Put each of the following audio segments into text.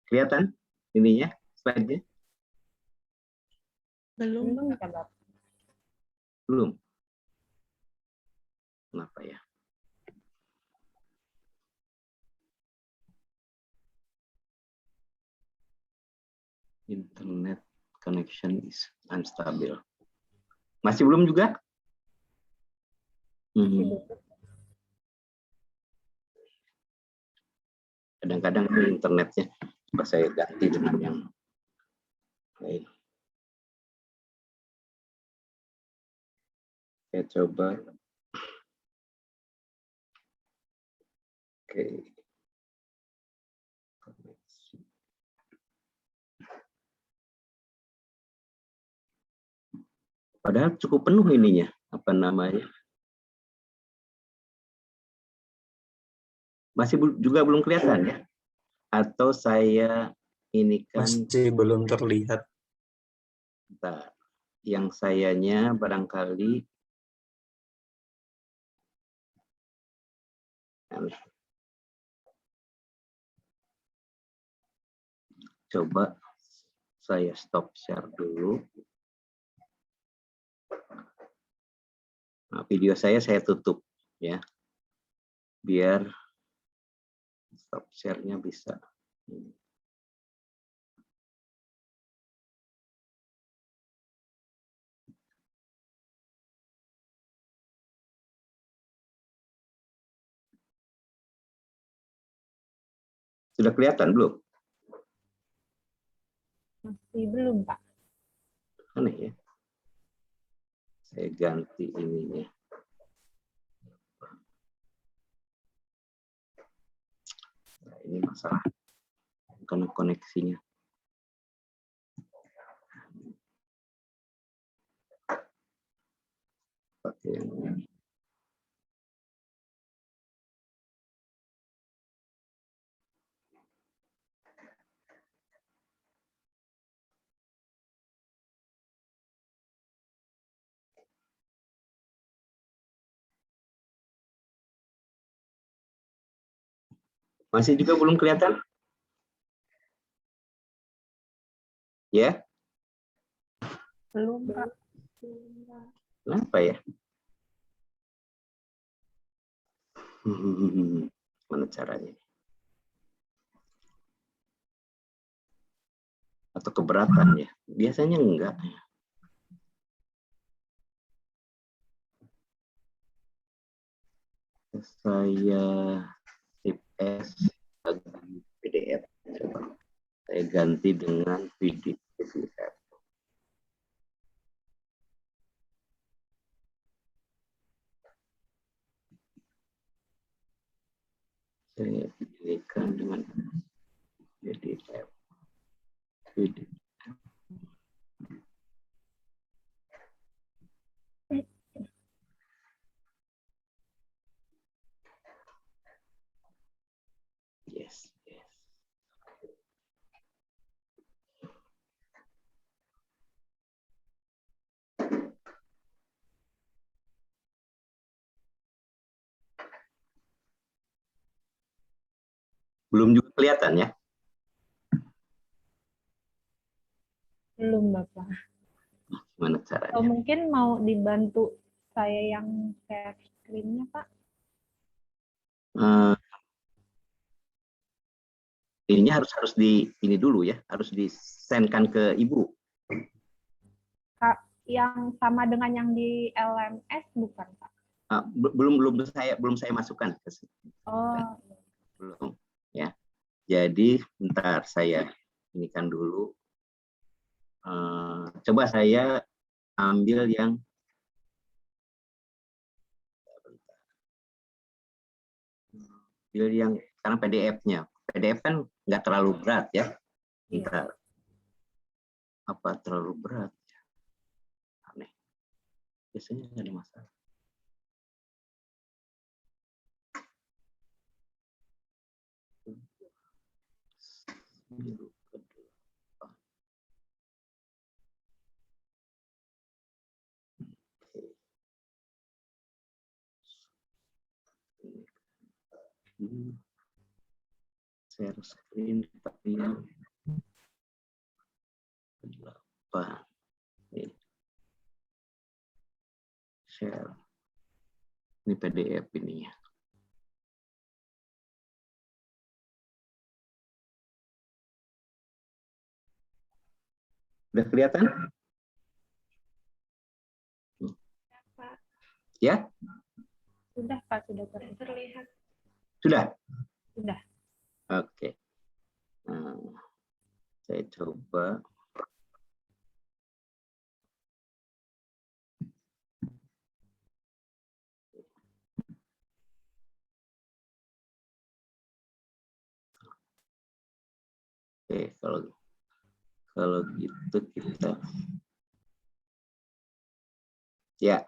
Kelihatan ininya, slide-nya? Belum. Belum. Kenapa ya? Internet connection is unstable. Masih belum juga? Kadang-kadang internetnya coba saya ganti dengan yang lain. Saya coba. Oke. Padahal cukup penuh ininya, apa namanya? Masih juga belum kelihatan ya? Atau saya ini kan masih belum terlihat. bentar, yang sayanya barangkali coba saya stop share dulu. Nah, video saya tutup ya, biar stop share-nya bisa. Sudah kelihatan belum? Masih belum, Pak. Aneh ya. Saya ganti ininya. Nah, ini masalah karena koneksinya. Pakai yang ini. Masih juga belum kelihatan? Ya? Belum, Pak. Kenapa ya? Mana caranya? Atau keberatan ya? Biasanya enggak. Saya tip S PDF. Coba saya ganti dengan PDF. Saya pilihkan dengan PDF. Yes, yes. Belum juga kelihatan ya? Belum, Bapak. Gimana Atau caranya? mungkin mau dibantu saya yang share screen-nya, Pak? Ininya harus di ini dulu ya, harus di-send-kan ke Ibu. Kak, yang sama dengan yang di LMS bukan, Pak? Belum saya masukkan ke sini. Oh, Belum ya. Jadi bentar saya ini kan dulu. Coba saya ambil yang sekarang PDF-nya. PDF kan nggak terlalu berat ya. Bentar. Apa terlalu berat? Aneh. Biasanya nggak ada masalah. Share screen tapi yang 8. Ini. Share. Ini PDF ini ya. Udah kelihatan? Ya? Sudah, Pak, sudah terlihat. Sudah? Sudah. Oke. Nah, saya coba. Oke, kalau gitu kita. Ya.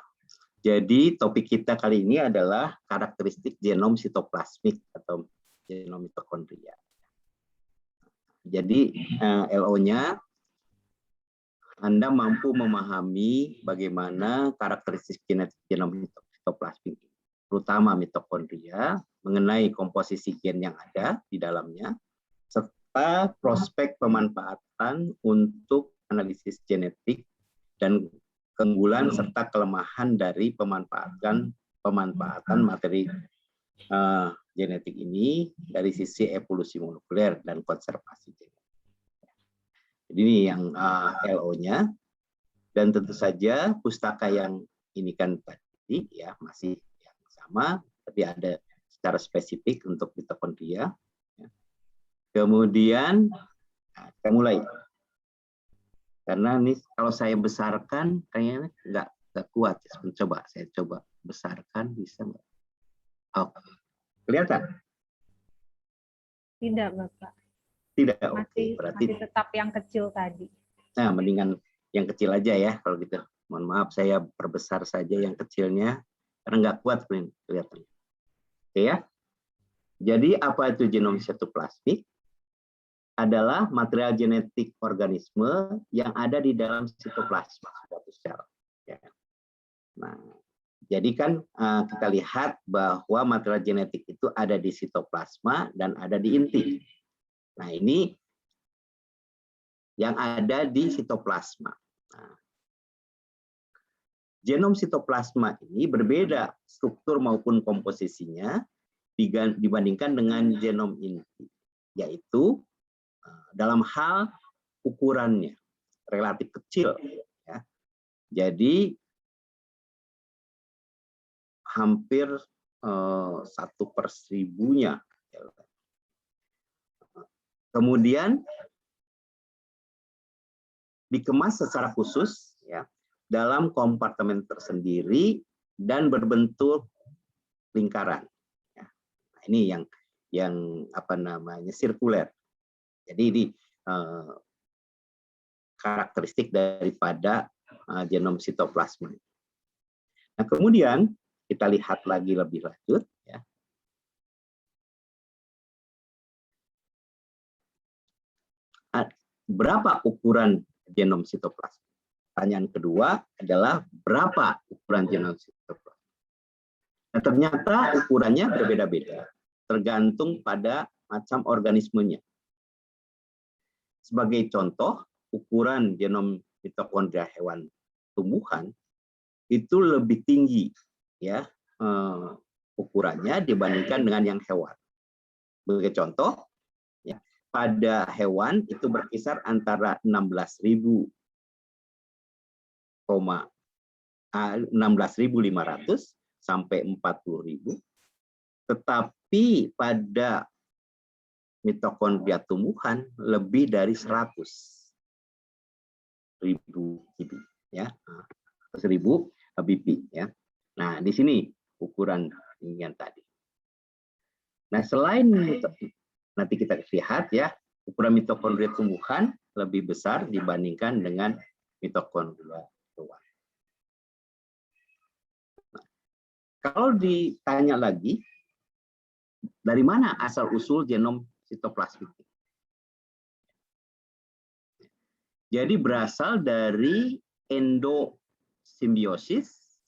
Jadi topik kita kali ini adalah karakteristik genom sitoplasmik atau genom mitokondria. Jadi LO-nya Anda mampu memahami bagaimana karakteristik genetik genom sitoplasmik, terutama mitokondria, mengenai komposisi gen yang ada di dalamnya, serta prospek pemanfaatan untuk analisis genetik dan keunggulan serta kelemahan dari pemanfaatan materi genetik ini dari sisi evolusi molekuler dan konservasi genetik. Jadi ini yang LO-nya, dan tentu saja pustaka yang ini kan tadi ya masih yang sama, tapi ada secara spesifik untuk mitokondria. Kemudian kita mulai. Karena ini kalau saya besarkan kayaknya nggak kuat. Saya coba besarkan, bisa nggak? Oh, kelihatan? Tidak, Bapak. Tidak, masih, berarti masih tetap yang kecil tadi. Nah, mendingan yang kecil aja ya kalau gitu. Mohon maaf, saya perbesar saja yang kecilnya karena nggak kuat kelihatan. Oke ya. Jadi apa itu genom sitoplasmik? Adalah material genetik organisme yang ada di dalam sitoplasma suatu sel. Ya. Nah, jadi kan kita lihat bahwa material genetik itu ada di sitoplasma dan ada di inti. Nah, ini yang ada di sitoplasma. Nah, genom sitoplasma ini berbeda struktur maupun komposisinya dibandingkan dengan genom inti, yaitu dalam hal ukurannya relatif kecil, ya. Jadi hampir 1/1000-nya. Kemudian dikemas secara khusus ya dalam kompartemen tersendiri dan berbentuk lingkaran. Ya. Nah, ini yang apa namanya sirkuler. Jadi ini karakteristik daripada genom sitoplasma. Nah, kemudian kita lihat lagi lebih lanjut ya. Berapa ukuran genom sitoplasma? Pertanyaan kedua adalah berapa ukuran genom sitoplasma? Nah, ternyata ukurannya berbeda-beda, tergantung pada macam organismenya. Sebagai contoh, ukuran genom mitokondria hewan tumbuhan itu lebih tinggi ya ukurannya dibandingkan dengan yang hewan. Sebagai contoh, ya, pada hewan itu berkisar antara 16.500 sampai 40.000. Tetapi pada mitokondria tumbuhan lebih dari 100.000 BP ya. 1.000 BP ya. Nah, di sini ukuran yang tadi. Nah, selain nanti kita lihat ya, ukuran mitokondria tumbuhan lebih besar dibandingkan dengan mitokondria hewan. Nah, kalau ditanya lagi, dari mana asal-usul genom sitoplasmik? Jadi berasal dari endosimbiosis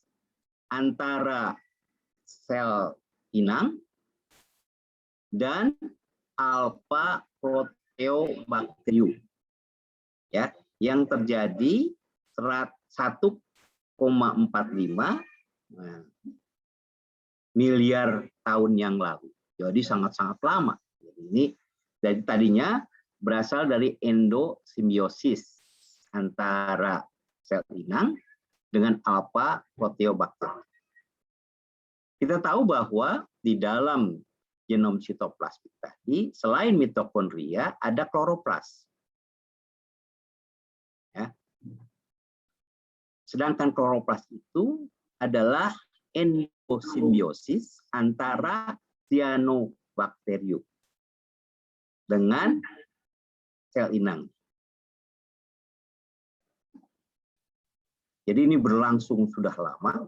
antara sel inang dan alpha proteobacterium. Ya, yang terjadi 1,45 miliar tahun yang lalu. Jadi sangat-sangat lama. Ini dari tadinya berasal dari endosimbiosis antara sel inang dengan alpha proteobacter. Kita tahu bahwa di dalam genom sitoplasmik tadi, selain mitokondria, ada kloroplas. Ya. Sedangkan kloroplas itu adalah endosimbiosis antara cyanobacterium dengan sel inang. Jadi ini berlangsung sudah lama,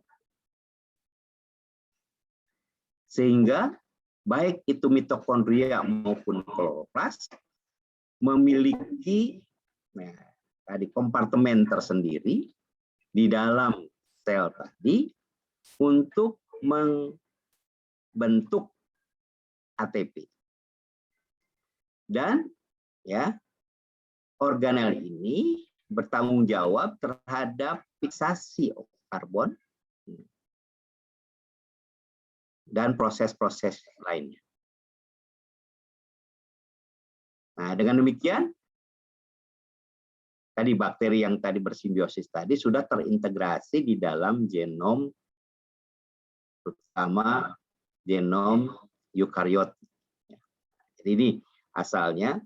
sehingga baik itu mitokondria maupun kloroplas memiliki tadi kompartemen tersendiri di dalam sel tadi untuk membentuk ATP. Dan ya, organel ini bertanggung jawab terhadap fiksasi karbon dan proses-proses lainnya. Nah, dengan demikian, tadi bakteri yang tadi bersimbiosis tadi sudah terintegrasi di dalam genom, terutama genom eukariot. Jadi ini asalnya.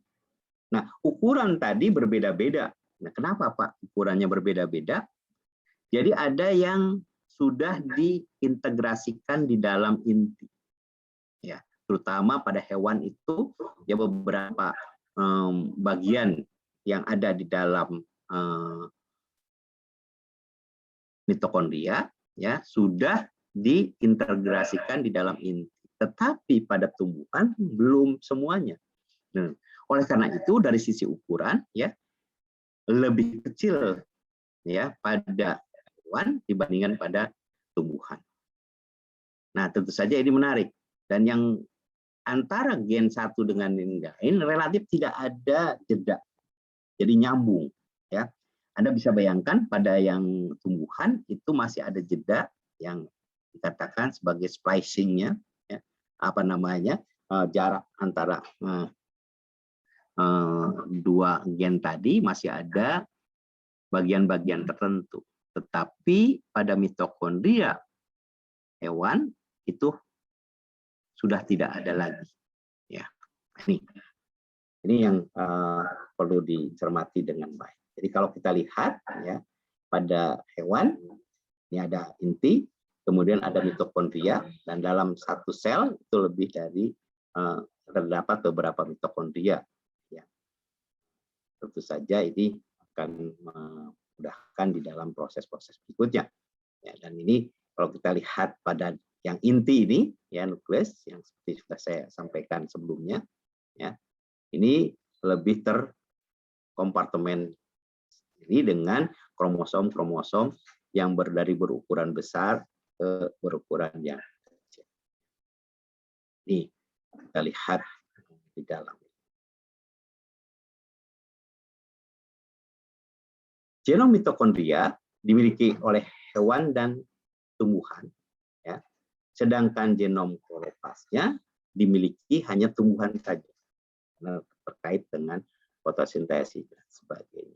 Nah, ukuran tadi berbeda-beda. Nah, kenapa Pak ukurannya berbeda-beda? Jadi ada yang sudah diintegrasikan di dalam inti. Ya, terutama pada hewan itu ya beberapa bagian yang ada di dalam mitokondria ya sudah diintegrasikan di dalam inti. Tetapi pada tumbuhan belum semuanya. Nah, oleh karena itu dari sisi ukuran ya lebih kecil ya pada hewan dibandingkan pada tumbuhan. Nah, tentu saja ini menarik. Dan yang antara gen satu dengan gen lain relatif tidak ada jeda. Jadi nyambung. Ya. Anda bisa bayangkan pada yang tumbuhan itu masih ada jeda yang dikatakan sebagai splicing-nya. Ya. Apa namanya? Jarak antara dua gen tadi masih ada bagian-bagian tertentu. Tetapi pada mitokondria hewan itu sudah tidak ada lagi. Ya, ini yang perlu dicermati dengan baik. Jadi kalau kita lihat ya pada hewan ini ada inti, kemudian ada mitokondria dan dalam satu sel itu lebih dari terdapat beberapa mitokondria. Ya. Tentu saja ini akan memudahkan di dalam proses-proses berikutnya. Ya, dan ini kalau kita lihat pada yang inti ini, ya nukleus yang seperti sudah saya sampaikan sebelumnya, ya ini lebih terkompartemen ini dengan kromosom-kromosom yang dari berukuran besar ke berukuran yang kecil. Ini kita lihat di dalam. Genom mitokondria dimiliki oleh hewan dan tumbuhan, ya. Sedangkan genom kloroplasnya dimiliki hanya tumbuhan saja, karena terkait dengan fotosintesis dan sebagainya.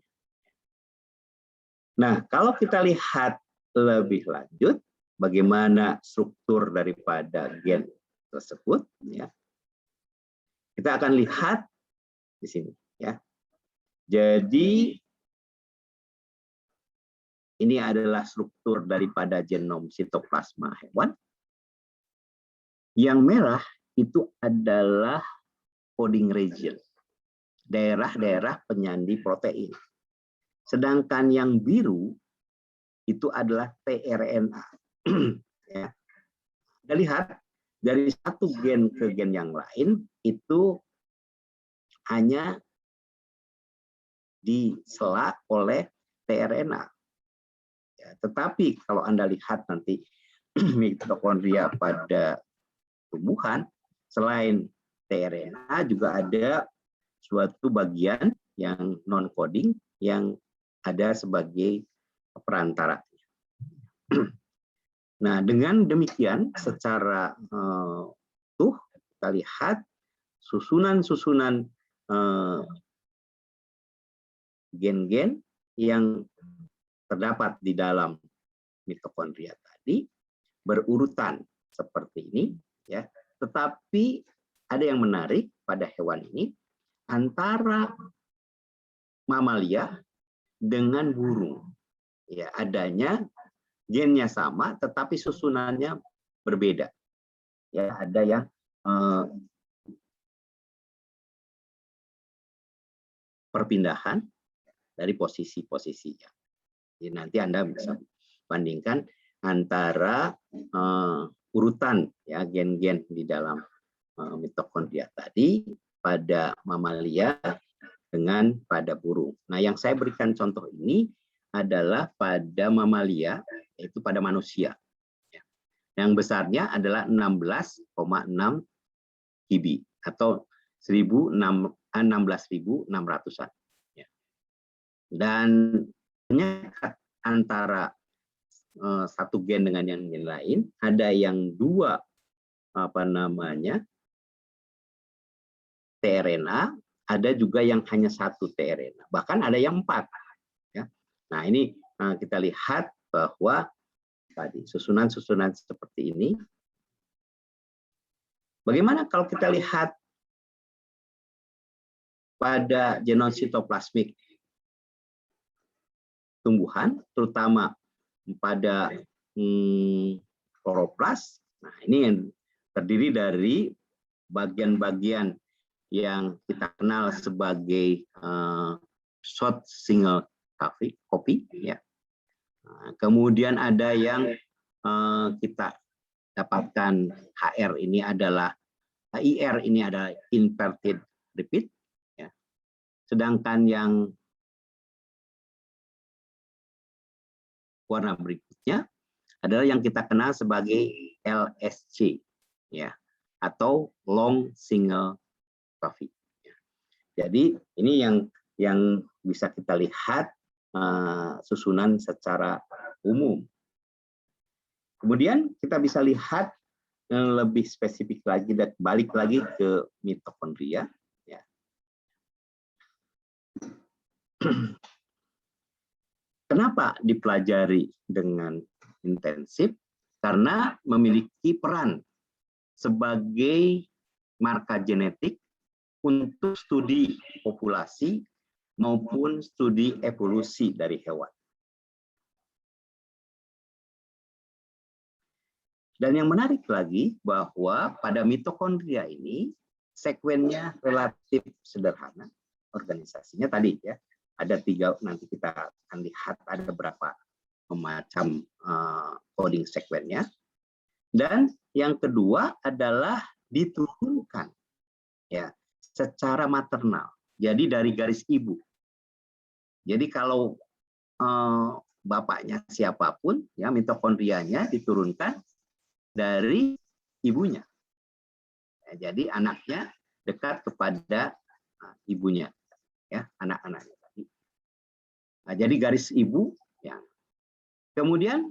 Nah, kalau kita lihat lebih lanjut, bagaimana struktur daripada gen tersebut, ya, kita akan lihat di sini, ya. Jadi ini adalah struktur daripada genom sitoplasma hewan. Yang merah itu adalah coding region, daerah-daerah penyandi protein. Sedangkan yang biru itu adalah tRNA. Ya. Kita lihat dari satu gen ke gen yang lain itu hanya disela oleh tRNA. Ya, tetapi kalau Anda lihat nanti mitokondria pada tumbuhan, selain tRNA juga ada suatu bagian yang non-coding yang ada sebagai perantara. Nah, dengan demikian secara utuh kita lihat susunan-susunan gen-gen yang terdapat di dalam mitokondria tadi berurutan seperti ini, ya. Tetapi ada yang menarik pada hewan ini antara mamalia dengan burung, ya, adanya gennya sama tetapi susunannya berbeda, ya. Ada yang perpindahan dari posisi-posisinya. Jadi nanti Anda bisa bandingkan antara urutan, ya, gen-gen di dalam mitokondria tadi pada mamalia dengan pada burung. Nah, yang saya berikan contoh ini adalah pada mamalia, yaitu pada manusia. Yang besarnya adalah 16,6 kb atau 16.600-an. Dan ternyata antara satu gen dengan yang lain, ada yang dua tRNA, ada juga yang hanya satu tRNA, bahkan ada yang 4. Ya. Nah, ini kita lihat bahwa tadi susunan-susunan seperti ini. Bagaimana kalau kita lihat pada genom sitoplasmik tumbuhan, terutama pada kloroplas. Nah, ini yang terdiri dari bagian-bagian yang kita kenal sebagai short single copy, ya. Nah, kemudian ada yang kita dapatkan HR ini adalah IR ini adalah inverted repeat, ya. Sedangkan yang warna berikutnya adalah yang kita kenal sebagai LSC, ya, atau long single copy. Jadi ini yang bisa kita lihat susunan secara umum. Kemudian kita bisa lihat yang lebih spesifik lagi dan balik lagi ke mitokondria. Ya. Kenapa dipelajari dengan intensif? Karena memiliki peran sebagai marka genetik untuk studi populasi maupun studi evolusi dari hewan. Dan yang menarik lagi bahwa pada mitokondria ini sekuennya relatif sederhana, organisasinya tadi, ya, ada 3, nanti kita akan lihat ada berapa macam coding sekuennya. Dan yang kedua adalah diturunkan, ya, secara maternal. Jadi dari garis ibu. Jadi kalau bapaknya siapapun, ya, mitokondrianya diturunkan dari ibunya. Ya, jadi anaknya dekat kepada ibunya, ya, anak-anaknya tadi. Nah, jadi garis ibu, ya. Kemudian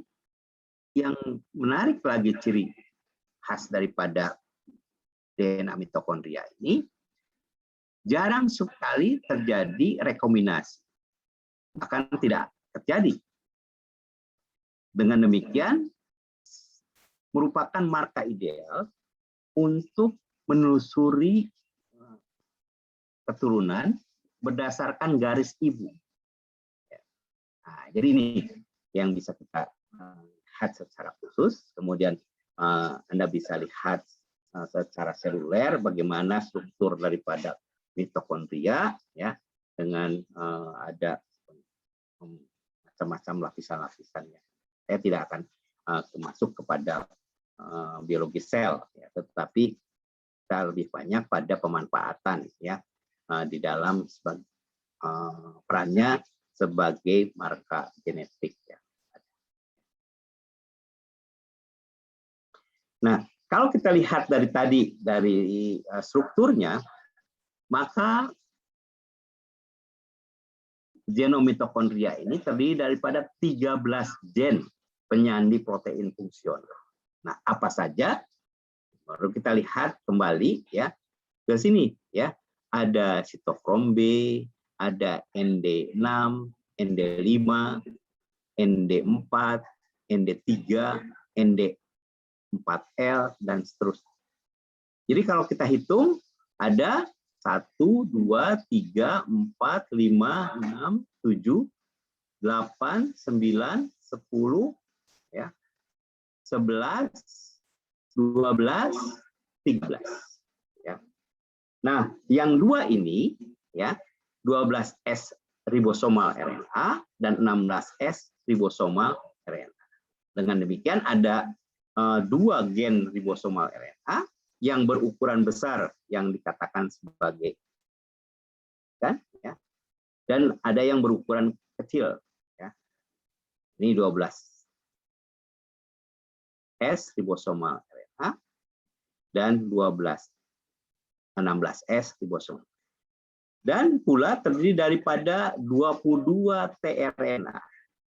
yang menarik lagi ciri khas daripada DNA mitokondria ini, jarang sekali terjadi rekombinasi, bahkan tidak terjadi. Dengan demikian merupakan marka ideal untuk menelusuri keturunan berdasarkan garis ibu. Nah, jadi ini yang bisa kita lihat secara khusus. Kemudian Anda bisa lihat secara seluler bagaimana struktur daripada mitokondria, ya, dengan ada macam-macam lapisan-lapisannya. Saya tidak akan masuk kepada biologi sel, ya, tetapi kita lebih banyak pada pemanfaatan, ya, di dalam perannya sebagai marka genetik, ya. Nah, kalau kita lihat dari strukturnya, maka genom mitokondria ini terdiri daripada 13 gen penyandi protein fungsional. Nah, apa saja? Baru kita lihat kembali ya ke sini ya. Ada sitokrom B, ada ND6, ND5, ND4, ND3, ND4L dan seterusnya. Jadi kalau kita hitung ada 1, 2, 3, 4, 5, 6, 7, 8, 9, 10, ya, 11, 12, 13. Ya. Nah, yang dua ini, ya, 12S ribosomal RNA dan 16S ribosomal RNA. Dengan demikian ada dua gen ribosomal RNA yang berukuran besar yang dikatakan sebagai kan, ya, dan ada yang berukuran kecil. Ya. Ini 12S ribosomal RNA dan 16S ribosomal. Dan pula terdiri daripada 22 tRNA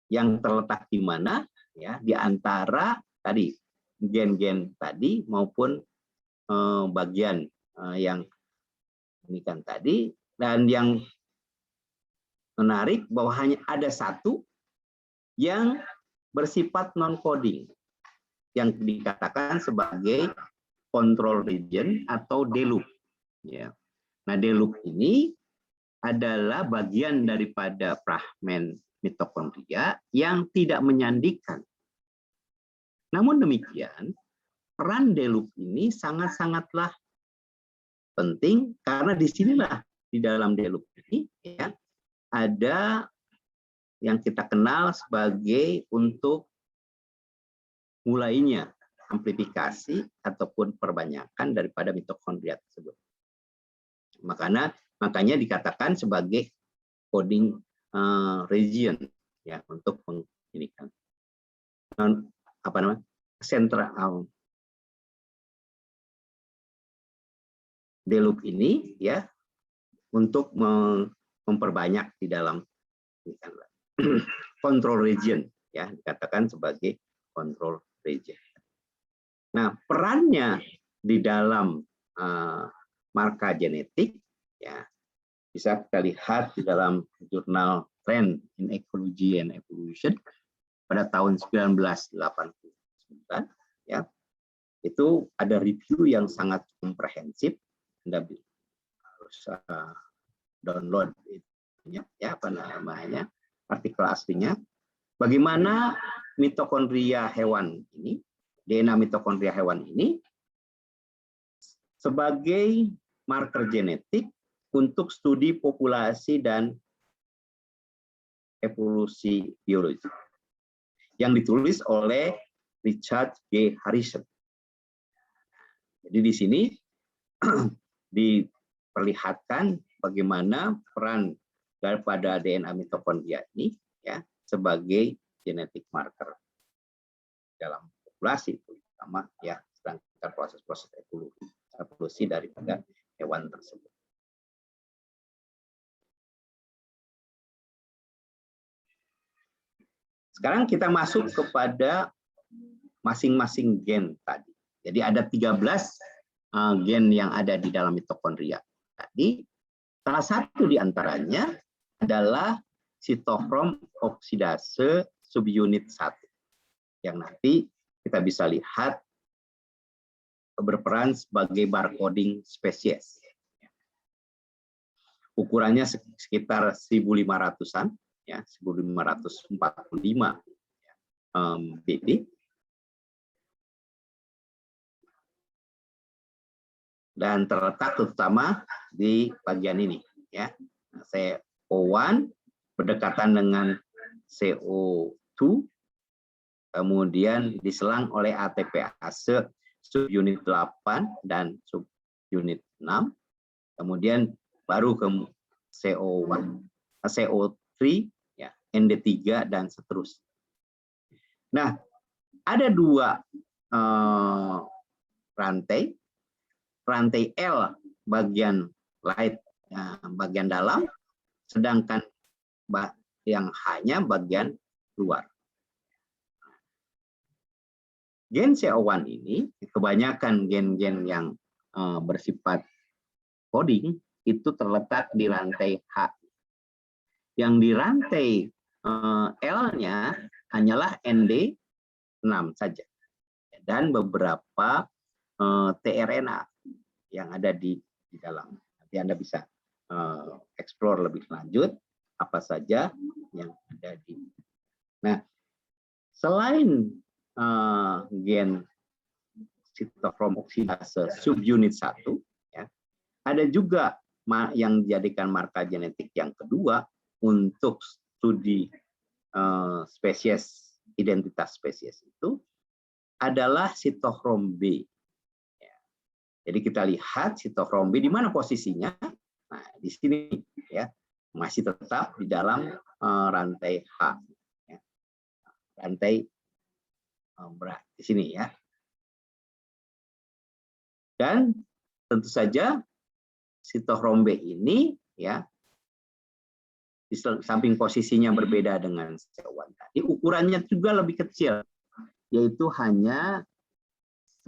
yang terletak di mana? Ya, di antara tadi gen-gen tadi maupun bagian yang ini kan tadi, dan yang menarik bahwa hanya ada satu yang bersifat non-coding yang dikatakan sebagai control region atau D-loop. Ya. Nah, D-loop ini adalah bagian daripada fragmen mitokondria yang tidak menyandikan. Namun demikian, peran D-loop ini sangat-sangatlah penting karena disinilah di dalam D-loop ini ya, ada yang kita kenal sebagai untuk mulainya amplifikasi ataupun perbanyakan daripada mitokondria tersebut. Makanya dikatakan sebagai coding region ya untuk menginikan apa namanya sentral D-loop ini ya untuk memperbanyak di dalam control region ya, dikatakan sebagai control region. Nah, perannya di dalam marka genetik ya bisa kita lihat di dalam jurnal Trend in Ecology and Evolution pada tahun 1989 ya. Itu ada review yang sangat komprehensif. Anda harus download ya apa namanya artikel aslinya. Bagaimana mitokondria hewan ini, DNA mitokondria hewan ini sebagai marker genetik untuk studi populasi dan evolusi biologi yang ditulis oleh Richard G. Harrison. Jadi di sini diperlihatkan bagaimana peran daripada DNA mitokondria ini ya sebagai genetik marker dalam populasi, terutama ya sedangkan proses-proses evolusi daripada hewan tersebut. Sekarang kita masuk kepada masing-masing gen tadi. Jadi ada 13 gen yang ada di dalam mitokondria. Tadi salah satu di antaranya adalah sitokrom oksidase subunit 1 yang nanti kita bisa lihat berperan sebagai barcoding spesies. Ukurannya sekitar 1.500-an, ya 1.545 pp. Dan terletak terutama di bagian ini, ya. CO1 berdekatan dengan CO2, kemudian diselang oleh ATPase subunit 8 dan subunit 6, kemudian baru ke CO1, CO3, ya, ND3 dan seterusnya. Nah, ada dua rantai L bagian light bagian dalam, sedangkan yang hanya bagian luar. Gen CO1 ini kebanyakan gen-gen yang bersifat coding itu terletak di rantai H. Yang di rantai L-nya hanyalah ND6 saja. Dan beberapa tRNA yang ada di dalam. Nanti Anda bisa explore lebih lanjut apa saja yang ada di. Nah, selain gen sitokrom oksidase subunit 1, ya, ada juga yang dijadikan marker genetik yang kedua untuk studi spesies, identitas spesies itu adalah sitokrom B. Ya. Jadi kita lihat sitokrom B di mana posisinya. Nah, di sini ya, masih tetap di dalam rantai H. Ya. Rantai berat di sini ya. Dan tentu saja sitokrom B ini ya, di samping posisinya berbeda dengan CO1 tadi, ukurannya juga lebih kecil, yaitu hanya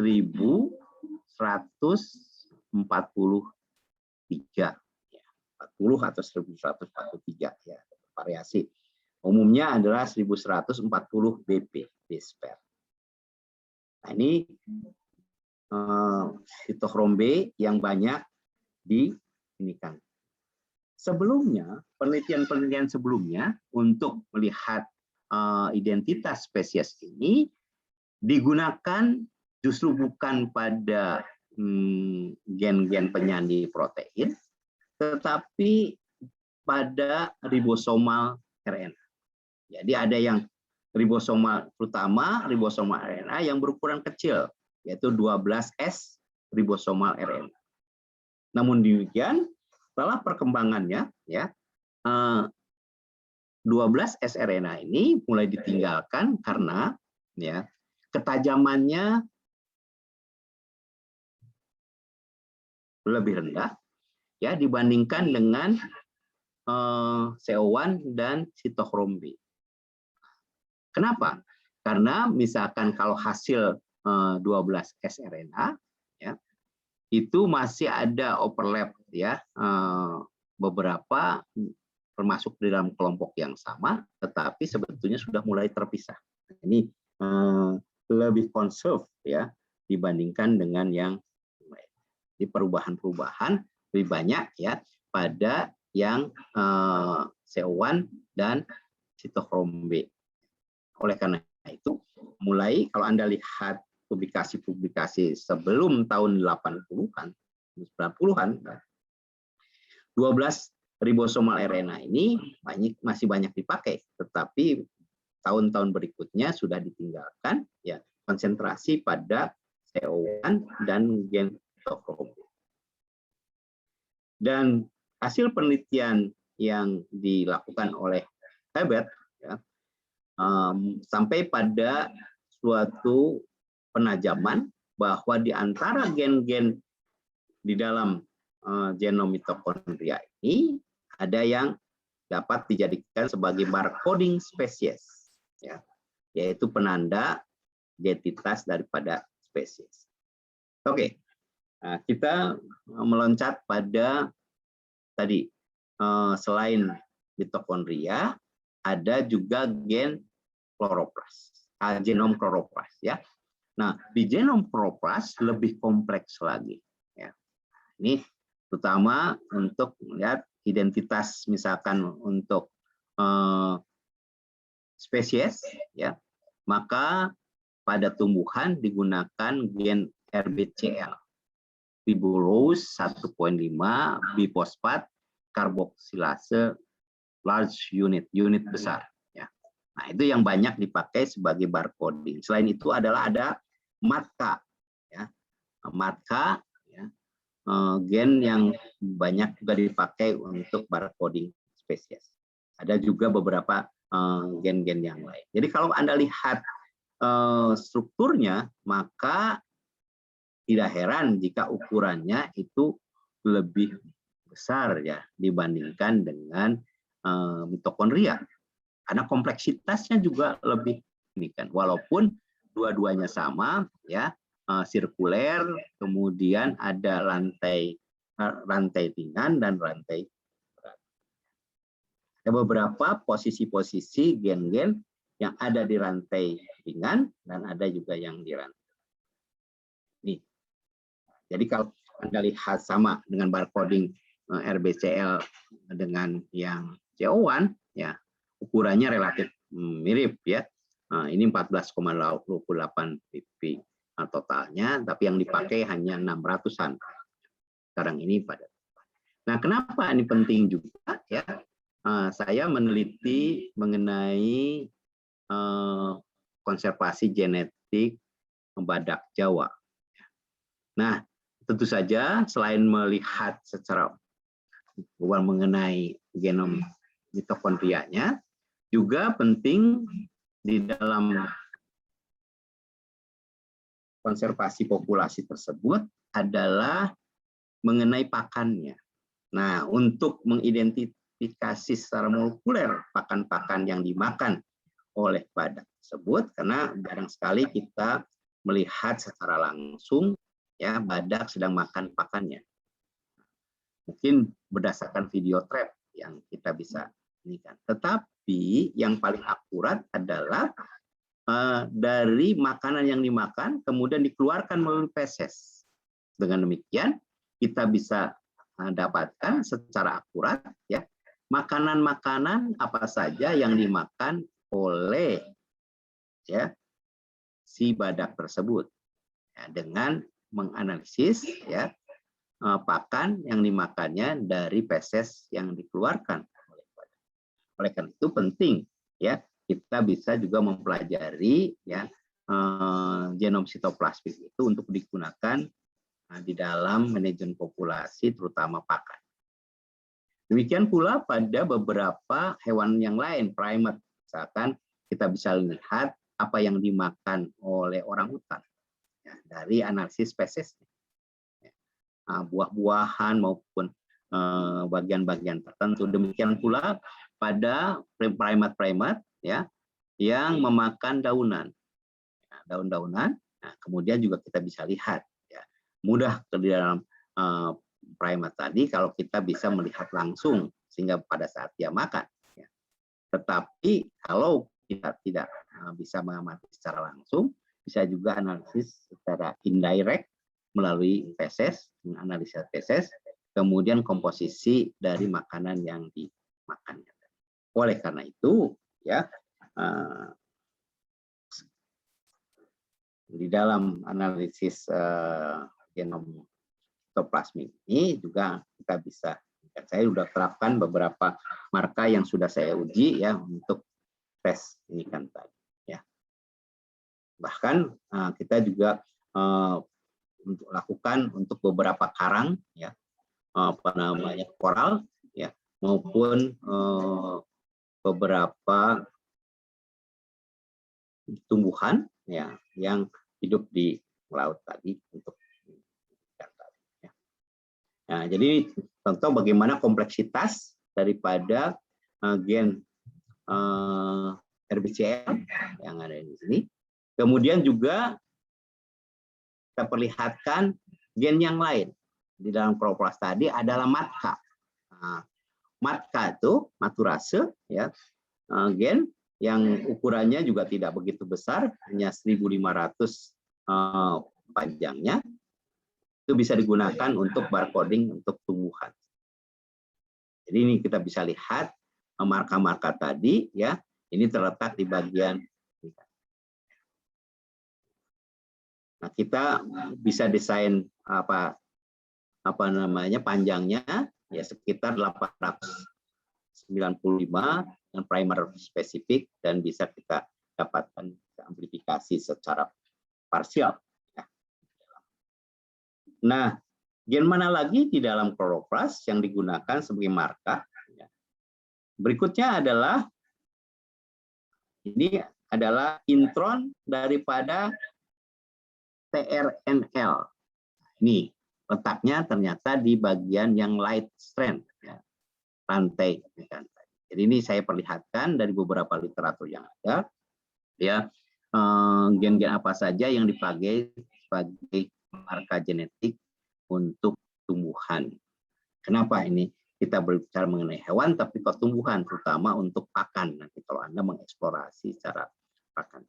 1143 ya, 40 atau 1143 ya, variasi. Umumnya adalah 1140 base pair. Nah, ini sitokrom B yang banyak ini kan. Sebelumnya, penelitian-penelitian sebelumnya untuk melihat identitas spesies ini digunakan justru bukan pada gen-gen penyandi protein, tetapi pada ribosomal RNA. Jadi ada yang ribosomal, terutama ribosomal RNA yang berukuran kecil, yaitu 12S ribosomal RNA. Namun demikian, setelah perkembangannya, ya 12S RNA ini mulai ditinggalkan karena ya ketajamannya lebih rendah ya dibandingkan dengan CO1 dan sitokrom B. Kenapa? Karena misalkan kalau hasil 12S RNA ya itu masih ada overlap ya beberapa termasuk di dalam kelompok yang sama, tetapi sebetulnya sudah mulai terpisah. Ini lebih conserve ya dibandingkan dengan yang lain. Di perubahan-perubahan lebih banyak ya pada yang CO1 dan sitokrom B. Oleh karena itu, mulai kalau Anda lihat publikasi-publikasi sebelum tahun 80-an, 90-an, 12 ribosomal RNA ini masih banyak dipakai, tetapi tahun-tahun berikutnya sudah ditinggalkan ya konsentrasi pada CO1 dan gen sitokrom. Dan hasil penelitian yang dilakukan oleh Hebert ya, sampai pada suatu penajaman bahwa di antara gen-gen di dalam genom mitokondria ini ada yang dapat dijadikan sebagai barcoding spesies, ya, yaitu penanda identitas daripada spesies. Oke, nah, kita meloncat pada tadi selain mitokondria ada juga gen kloroplas, genom kloroplas, ya. Nah, di genom kloroplas lebih kompleks lagi. Ya. Ini terutama untuk melihat identitas, misalkan untuk spesies, ya, maka pada tumbuhan digunakan gen RBCL, ribulose 1,5 bifosfat karboksilase large unit besar. Ya. Nah, itu yang banyak dipakai sebagai barcoding. Selain itu adalah ada MATCA, ya. MATCA ya, gen yang banyak juga dipakai untuk barcoding spesies. Ada juga beberapa gen-gen yang lain. Jadi kalau Anda lihat strukturnya, maka tidak heran jika ukurannya itu lebih besar ya dibandingkan dengan mitokondria. Karena kompleksitasnya juga lebih ini kan. Walaupun dua-duanya sama ya, sirkuler, kemudian ada rantai ringan dan rantai berat. Ada beberapa posisi-posisi gen-gen yang ada di rantai ringan dan ada juga yang di rantai. Nih. Jadi kalau Anda lihat sama dengan barcoding RBCL dengan yang CO1 ya, ukurannya relatif mirip ya. Ini 14,28 pp totalnya, tapi yang dipakai hanya 600-an. Sekarang ini pada. Nah, kenapa ini penting juga ya? Saya meneliti mengenai konservasi genetik badak Jawa. Nah, tentu saja selain melihat secara mengenai genom mitokondrianya, juga penting di dalam konservasi populasi tersebut adalah mengenai pakannya. Nah, untuk mengidentifikasi secara molekuler pakan-pakan yang dimakan oleh badak tersebut, karena jarang sekali kita melihat secara langsung ya badak sedang makan pakannya. Mungkin berdasarkan video trap yang kita bisa ini kan. Tetapi yang paling akurat adalah dari makanan yang dimakan kemudian dikeluarkan melalui feses. Dengan demikian kita bisa dapatkan secara akurat ya makanan-makanan apa saja yang dimakan oleh ya si badak tersebut ya, dengan menganalisis ya pakan yang dimakannya dari feses yang dikeluarkan oleh badak. Oleh karena itu penting ya kita bisa juga mempelajari ya genom sitoplasmik itu untuk digunakan di dalam manajemen populasi terutama pakan. Demikian pula pada beberapa hewan yang lain, primate. Misalkan kita bisa lihat apa yang dimakan oleh orangutan ya, dari analisis spesies. Buah-buahan maupun bagian-bagian tertentu. Demikian pula pada primate-primate ya yang memakan daunan, daun-daunan. Nah, kemudian juga kita bisa lihat ya, mudah di dalam primate tadi kalau kita bisa melihat langsung sehingga pada saat dia makan. Ya. Tetapi kalau kita tidak bisa mengamati secara langsung, bisa juga analisis secara indirect melalui feses, analisa feses, kemudian komposisi dari makanan yang dimakannya. Oleh karena itu, ya di dalam analisis genom sitoplasmik ini juga kita bisa, saya sudah terapkan beberapa marka yang sudah saya uji ya untuk tes ini kan tadi. Ya. Bahkan kita juga untuk lakukan untuk beberapa karang ya koral ya maupun beberapa tumbuhan ya yang hidup di laut tadi untuk ya. Nah, jadi contoh bagaimana kompleksitas daripada gen RBCL yang ada di sini. Kemudian juga kita perlihatkan gen yang lain di dalam kloroplas tadi adalah matka. Nah, matka itu maturase ya gen yang ukurannya juga tidak begitu besar, hanya 1.500 panjangnya. Itu bisa digunakan untuk barcoding untuk tumbuhan. Jadi ini kita bisa lihat marka-marka tadi ya, ini terletak di bagian. Nah, kita bisa desain apa namanya panjangnya ya sekitar 895 dengan primer spesifik dan bisa kita dapatkan amplifikasi secara parsial. Nah, gen mana lagi di dalam kloroplas yang digunakan sebagai marka? Berikutnya adalah ini adalah intron daripada tRNL. Ini letaknya ternyata di bagian yang light strand, ya, rantai. Jadi ini saya perlihatkan dari beberapa literatur yang ada, ya, gen-gen apa saja yang dipakai sebagai marka genetik untuk tumbuhan. Kenapa ini kita berbicara mengenai hewan, tapi kalau tumbuhan, terutama untuk pakan. Nanti kalau Anda mengeksplorasi secara pakan,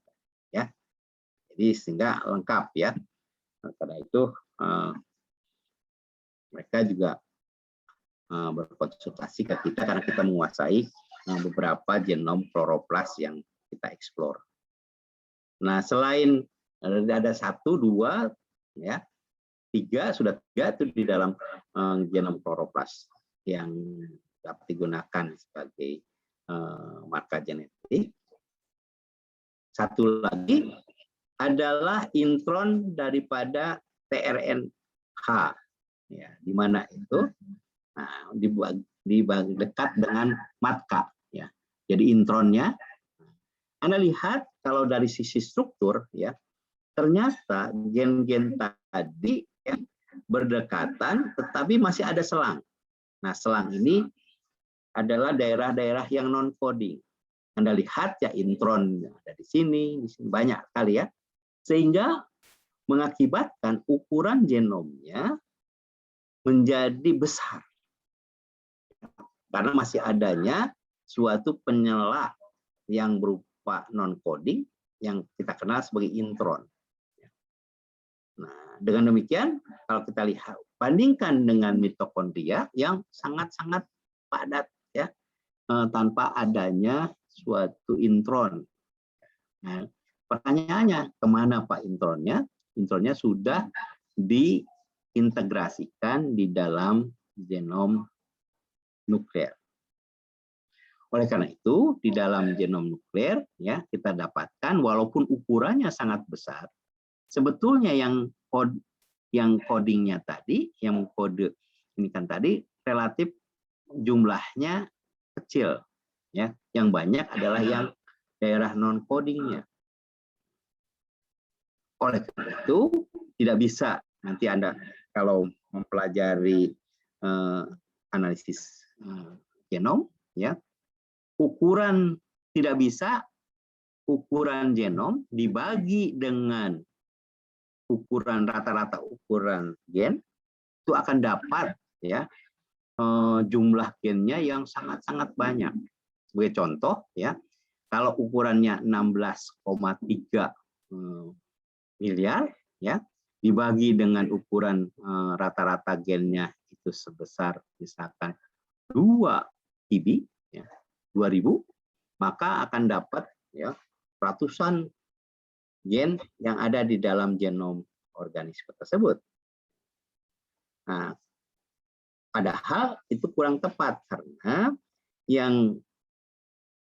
ya. Jadi sehingga lengkap, ya. Nah, karena itu mereka juga berkonsultasi ke kita karena kita menguasai beberapa genom kloroplas yang kita eksplor. Nah, selain ada 1, 2, ya, 3, sudah 3 itu di dalam genom kloroplas yang dapat digunakan sebagai marka genetik. Satu lagi adalah intron daripada tRNA, ya, di mana itu dekat dengan matka, ya. Jadi intronnya, Anda lihat kalau dari sisi struktur, ya, ternyata gen-gen tadi, ya, berdekatan, tetapi masih ada selang. Nah, selang ini adalah daerah-daerah yang non coding. Anda lihat, ya, intron ada di sini banyak kali, ya, sehingga mengakibatkan ukuran genomnya menjadi besar. Karena masih adanya suatu penyela yang berupa non-coding yang kita kenal sebagai intron. Nah, dengan demikian, kalau kita lihat, bandingkan dengan mitokondria yang sangat-sangat padat, ya, tanpa adanya suatu intron. Nah, pertanyaannya, kemana Pak intronnya? Intronnya sudah diintegrasikan di dalam genom nukleer. Oleh karena itu, di dalam genom nukleer, ya, kita dapatkan walaupun ukurannya sangat besar, sebetulnya yang codingnya tadi, yang kode ini kan tadi relatif jumlahnya kecil, ya. Yang banyak adalah yang daerah non codingnya. Oleh karena itu, tidak bisa nanti Anda kalau mempelajari analisis genom, ya, ukuran tidak bisa ukuran genom dibagi dengan ukuran rata-rata ukuran gen, itu akan dapat, ya, jumlah gennya yang sangat-sangat banyak. Sebagai contoh, ya, kalau ukurannya 16,3 miliar, ya, dibagi dengan ukuran rata-rata gennya itu sebesar misalkan 2 TB, ya, 2000, maka akan dapat, ya, ratusan gen yang ada di dalam genom organisme tersebut. Nah, padahal itu kurang tepat karena yang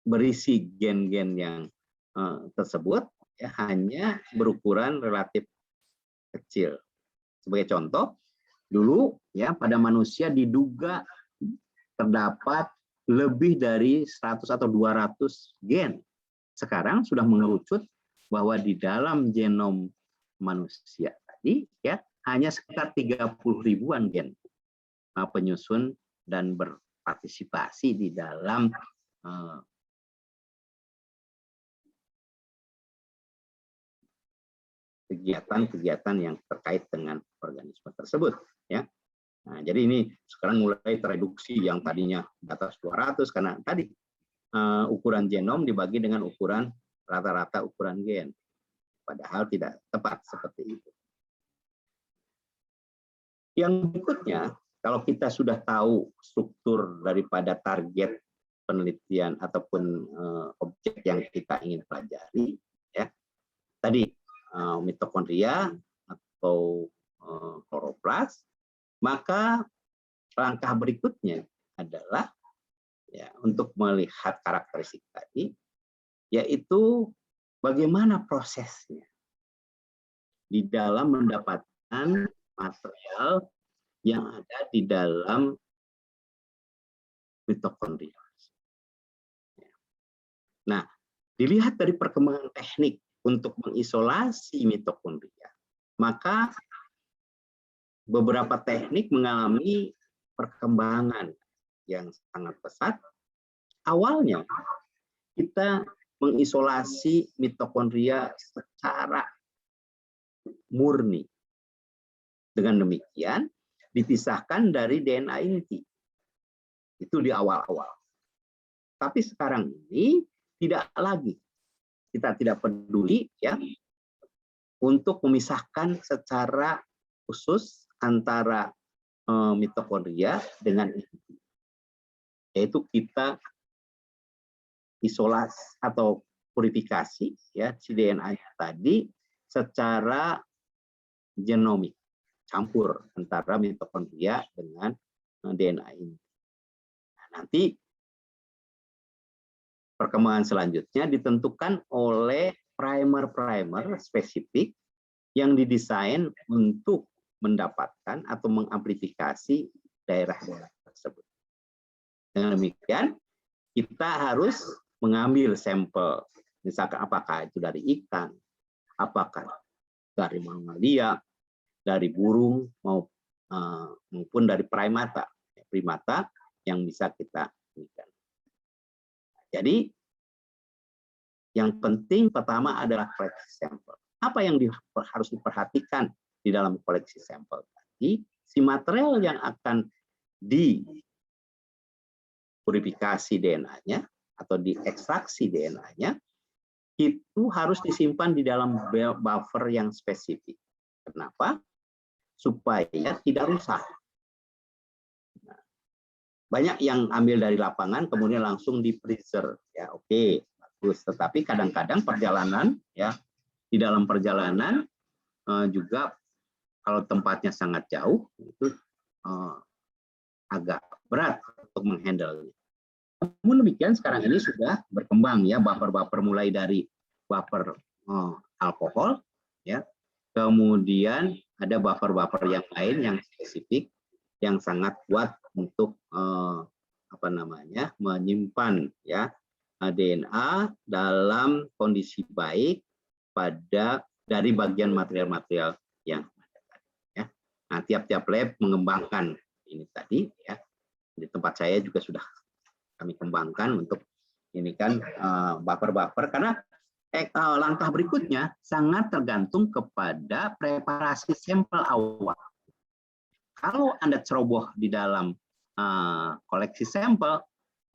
berisi gen-gen yang tersebut, ya, hanya berukuran relatif kecil. Sebagai contoh, dulu, ya, pada manusia diduga terdapat lebih dari 100 atau 200 gen. Sekarang sudah mengerucut bahwa di dalam genom manusia tadi, ya, hanya sekitar 30 ribuan gen penyusun dan berpartisipasi di dalam kegiatan-kegiatan yang terkait dengan organisme tersebut, ya. Nah, jadi ini sekarang mulai tereduksi yang tadinya di atas 200 karena tadi ukuran genom dibagi dengan ukuran rata-rata ukuran gen. Padahal tidak tepat seperti itu. Yang berikutnya, kalau kita sudah tahu struktur daripada target penelitian ataupun objek yang kita ingin pelajari, ya, tadi mitokondria atau kloroplas, maka langkah berikutnya adalah, ya, untuk melihat karakteristik tadi, yaitu bagaimana prosesnya di dalam mendapatkan material yang ada di dalam mitokondria. Nah, dilihat dari perkembangan teknik untuk mengisolasi mitokondria, maka beberapa teknik mengalami perkembangan yang sangat pesat awalnya kita mengisolasi mitokondria secara murni. Dengan demikian dipisahkan dari DNA inti. Itu di awal-awal. Tapi sekarang ini tidak lagi. Kita tidak peduli ya untuk memisahkan secara khusus antara mitokondria dengan inti. Yaitu kita isolasi atau purifikasi ya si DNA-nya tadi secara genomik, campur antara mitokondria dengan DNA inti. Nah, nanti perkembangan selanjutnya ditentukan oleh primer-primer spesifik yang didesain untuk mendapatkan atau mengamplifikasi daerah-daerah tersebut. Dengan demikian, kita harus mengambil sampel, misalkan apakah itu dari ikan, apakah dari mamalia, dari burung, maupun dari primata yang bisa kita berikan. Jadi, yang penting pertama adalah koleksi sampel. Apa yang harus diperhatikan di dalam koleksi sampel tadi? Si material yang akan dipurifikasi DNA-nya atau diekstraksi DNA-nya itu harus disimpan di dalam buffer yang spesifik. Kenapa? Supaya tidak rusak. Nah, banyak yang ambil dari lapangan kemudian langsung di freezer. Ya, oke, bagus. Tetapi kadang-kadang perjalanan ya di dalam perjalanan juga kalau tempatnya sangat jauh itu agak berat untuk menghandle. Namun demikian sekarang ini sudah berkembang ya buffer-buffer mulai dari buffer alkohol ya. Kemudian ada buffer-buffer yang lain yang spesifik yang sangat kuat untuk menyimpan ya DNA dalam kondisi baik dari bagian material-material yang ada tadi ya. Nah, tiap-tiap lab mengembangkan ini tadi ya. Di tempat saya juga sudah kami kembangkan untuk ini kan buffer-buffer karena langkah berikutnya sangat tergantung kepada preparasi sampel awal. Kalau Anda ceroboh di dalam koleksi sampel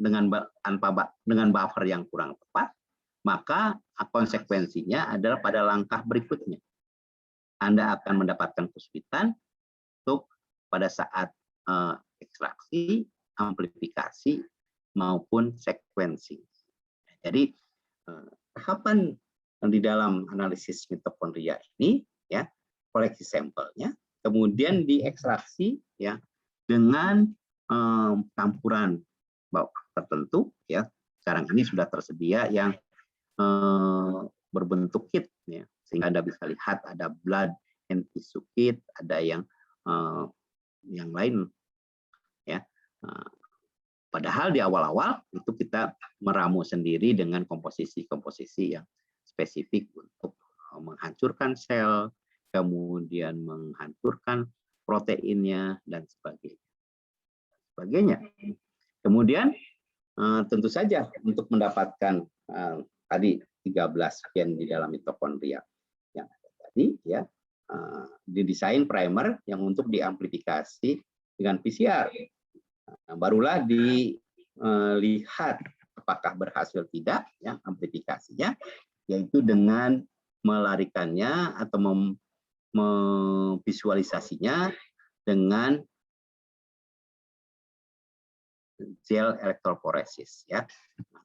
dengan buffer yang kurang tepat, maka konsekuensinya adalah pada langkah berikutnya Anda akan mendapatkan kesulitan untuk pada saat ekstraksi, amplifikasi maupun sequencing. Jadi tahapan di dalam analisis mitokondria ini ya koleksi sampelnya kemudian diekstraksi ya dengan campuran tertentu ya. Sekarang ini sudah tersedia yang berbentuk kit ya sehingga Anda bisa lihat ada blood and tissue kit, ada yang lain ya. Padahal di awal-awal itu kita meramu sendiri dengan komposisi-komposisi yang spesifik untuk menghancurkan sel, kemudian menghancurkan proteinnya dan sebagainya. Kemudian tentu saja untuk mendapatkan tadi 13 gen di dalam mitokondria yang ada tadi ya didesain primer yang untuk diamplifikasi dengan PCR. Nah, barulah dilihat apakah berhasil tidak ya amplifikasinya, yaitu dengan melarikannya atau memvisualisasinya dengan gel elektroforesis ya,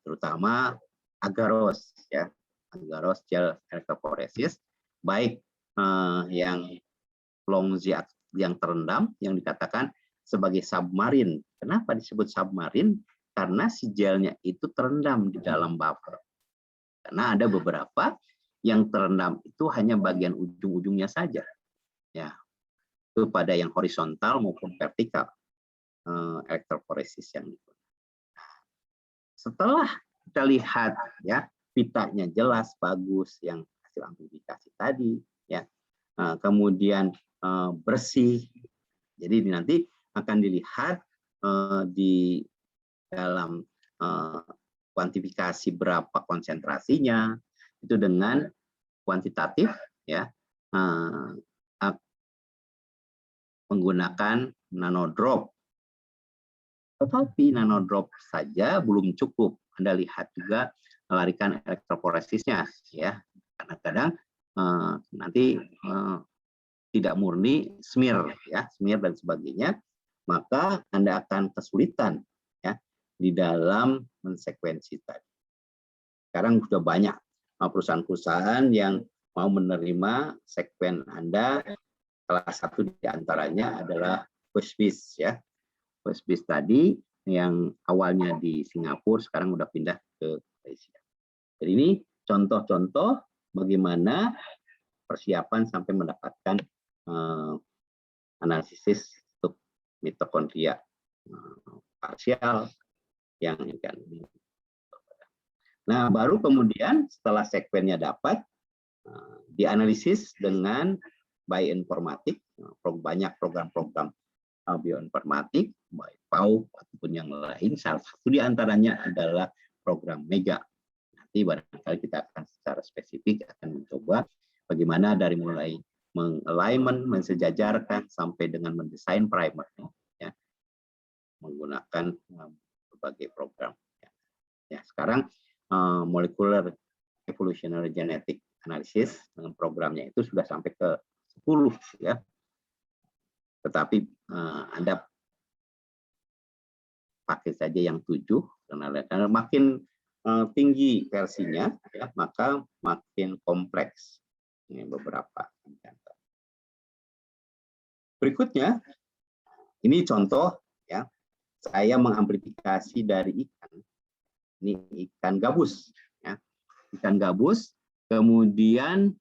terutama agarose ya, agarose gel elektroforesis baik yang long Z yang terendam yang dikatakan sebagai submarin. Kenapa disebut submarin? Karena si gelnya itu terendam di dalam buffer. Karena ada beberapa yang terendam itu hanya bagian ujung-ujungnya saja. Ya, itu pada yang horizontal maupun vertikal elektroforesis yang itu. Setelah kita lihat ya pitanya jelas bagus yang hasil amplifikasi tadi ya, kemudian bersih. Jadi nanti akan dilihat di dalam kuantifikasi berapa konsentrasinya, itu dengan kuantitatif ya, menggunakan nanodrop. Tetapi nanodrop saja belum cukup. Anda lihat juga melarikan elektroforesisnya ya. Kadang-kadang nanti tidak murni smear ya, smear dan sebagainya, maka Anda akan kesulitan ya di dalam mensekuensi tadi. Sekarang sudah banyak perusahaan-perusahaan yang mau menerima sekuen Anda. Salah satu di antaranya adalah Westbiz ya. Westbiz tadi yang awalnya di Singapura sekarang udah pindah ke Malaysia. Jadi ini contoh-contoh bagaimana persiapan sampai mendapatkan analisis untuk mitokondria parsial yang kan. Nah, baru kemudian setelah sekuennya dapat dianalisis dengan bioinformatik, banyak program-program bioinformatik, baik PAU ataupun yang lain. Salah satu di antaranya adalah program MEGA. Nanti barangkali kita akan secara spesifik akan mencoba bagaimana dari mulai mengalignment, mensejajarkan sampai dengan mendesain primer ya, menggunakan berbagai program. Ya, sekarang molecular evolutionary genetic analysis dengan programnya itu sudah sampai ke 10 ya. Tetapi Anda pakai saja yang 7 karena makin tinggi versinya ya, maka makin kompleks. Ini beberapa contoh. Berikutnya ini contoh ya, saya mengamplifikasi dari ikan. Ini ikan gabus ya. Ikan gabus, kemudian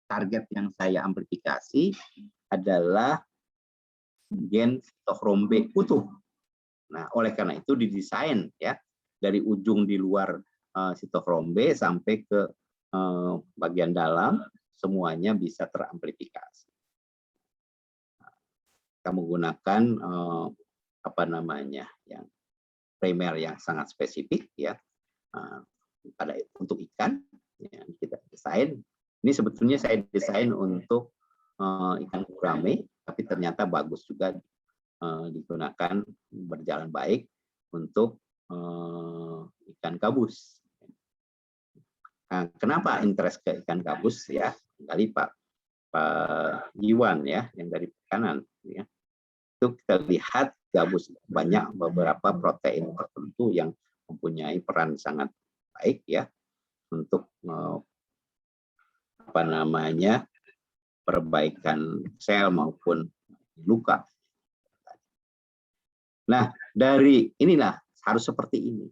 target yang saya amplifikasi adalah gen sitokrom B utuh. Nah, oleh karena itu didesain ya dari ujung di luar sitokrom B sampai ke bagian dalam semuanya bisa teramplifikasi. Kita menggunakan apa namanya yang primer yang sangat spesifik ya pada untuk ikan ya, kita desain. Ini sebetulnya saya desain untuk ikan gurame, tapi ternyata bagus juga digunakan berjalan baik untuk ikan gabus. Nah, kenapa interest ke ikan gabus ya? Kali Pak Iwan ya yang dari perikanan ya. Itu kita lihat gabus banyak beberapa protein tertentu yang mempunyai peran sangat baik ya untuk apa namanya perbaikan sel maupun luka. Nah, dari inilah harus seperti ini.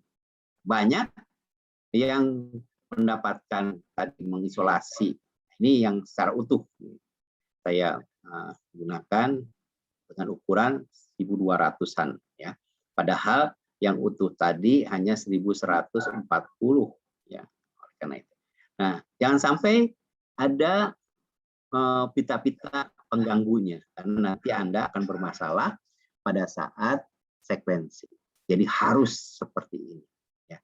Banyak yang mendapatkan tadi mengisolasi. Ini yang secara utuh saya gunakan dengan ukuran 1.200-an ya. Padahal yang utuh tadi hanya 1.140 ya. Karena itu. Nah, jangan sampai ada pita-pita pengganggunya karena nanti Anda akan bermasalah pada saat sekuensi. Jadi harus seperti ini ya.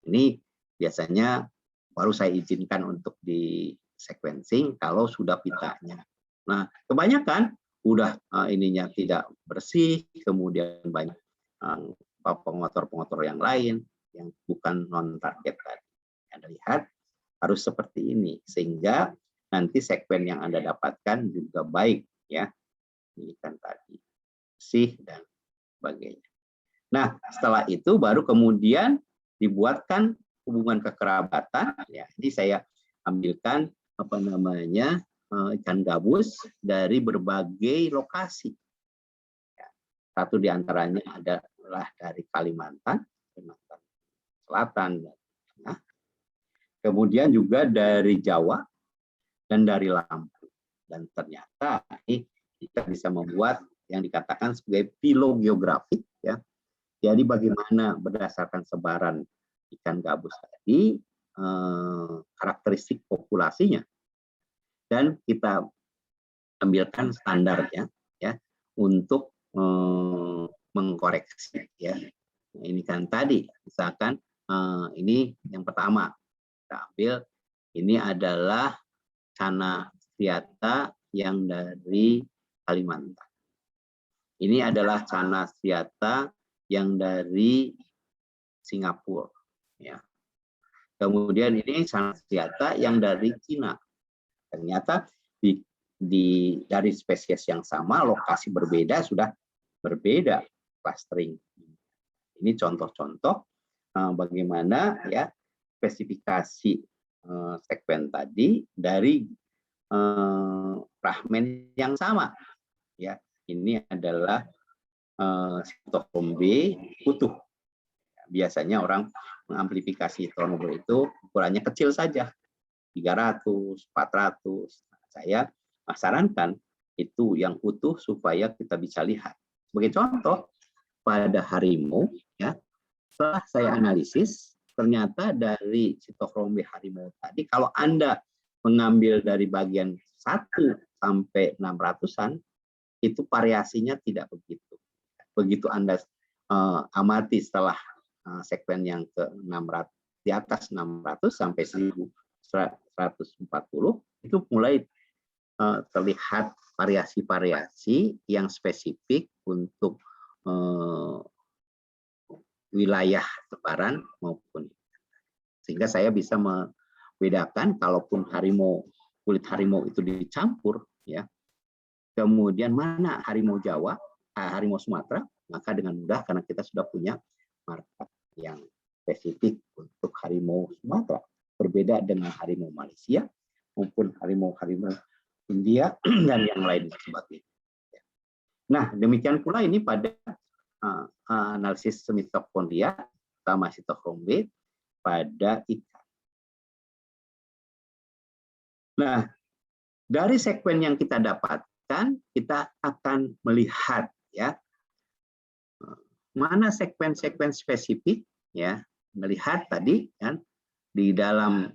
Ini biasanya baru saya izinkan untuk di sequencing kalau sudah pitanya. Nah, kebanyakan udah ininya tidak bersih, kemudian banyak pengotor-pengotor yang lain yang bukan non target tadi. Anda lihat harus seperti ini sehingga nanti sekuen yang Anda dapatkan juga baik ya. Ini kan tadi bersih dan sebagainya. Nah, setelah itu baru kemudian dibuatkan hubungan kekerabatan ya. Ini saya ambilkan apa namanya ikan gabus dari berbagai lokasi. Ya, satu diantaranya adalah dari Kalimantan Selatan dan Tengah. Kemudian juga dari Jawa dan dari Lampung. Dan ternyata ini kita bisa membuat yang dikatakan sebagai filogeografik ya. Jadi bagaimana berdasarkan sebaran ikan gabus tadi karakteristik populasinya dan kita ambilkan standarnya ya untuk mengkoreksi ya Ini kan tadi, misalkan ini yang pertama, kita ambil ini adalah Cana Striata yang dari Kalimantan. Ini adalah Cana Striata yang dari Singapura. Ya. Kemudian ini Cana Striata yang dari Cina. Ternyata dari spesies yang sama, lokasi berbeda sudah berbeda clustering. Ini contoh-contoh bagaimana ya spesifikasi sekuen tadi dari fragmen yang sama. Ya, ini adalah sitochrom B utuh. Biasanya orang mengamplifikasi sitochrom B itu ukurannya kecil saja, 300, 400. Saya sarankan itu yang utuh supaya kita bisa lihat. Sebagai contoh, pada harimau, ya, setelah saya analisis, ternyata dari sitochrom B harimau tadi, kalau Anda mengambil dari bagian 1 sampai 600-an, itu variasinya tidak begitu. Begitu Anda amati setelah sekuen yang ke 600, di atas 600 sampai 1140, itu mulai terlihat variasi-variasi yang spesifik untuk wilayah sebaran maupun, sehingga saya bisa membedakan kalaupun kulit harimau itu dicampur, ya, kemudian mana harimau Jawa, harimau Sumatera, maka dengan mudah karena kita sudah punya marker yang spesifik untuk harimau Sumatera, berbeda dengan harimau Malaysia maupun harimau India dan yang lain sebagainya. Nah, demikian pula ini pada analisis mitokondria, terutama sitochrom B pada ikan. Nah, dari sekuen yang kita dapatkan, kita akan melihat ya mana sekuen-sekuen spesifik, ya, melihat tadi kan di dalam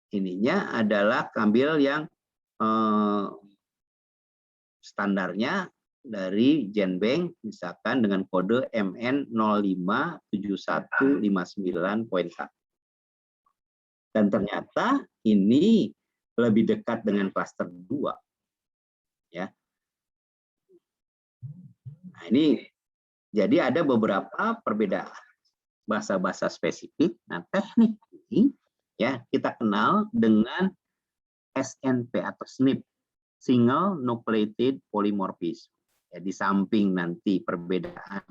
ininya adalah ambil yang standarnya dari GenBank, misalkan dengan kode MN057159.1. Dan ternyata ini lebih dekat dengan klaster 2. Ya. Nah, ini jadi ada beberapa perbedaan bahasa-bahasa spesifik. Nah, teknik ini ya kita kenal dengan SNP atau SNP, Single Nucleated Polymorphism. Ya, di samping nanti perbedaan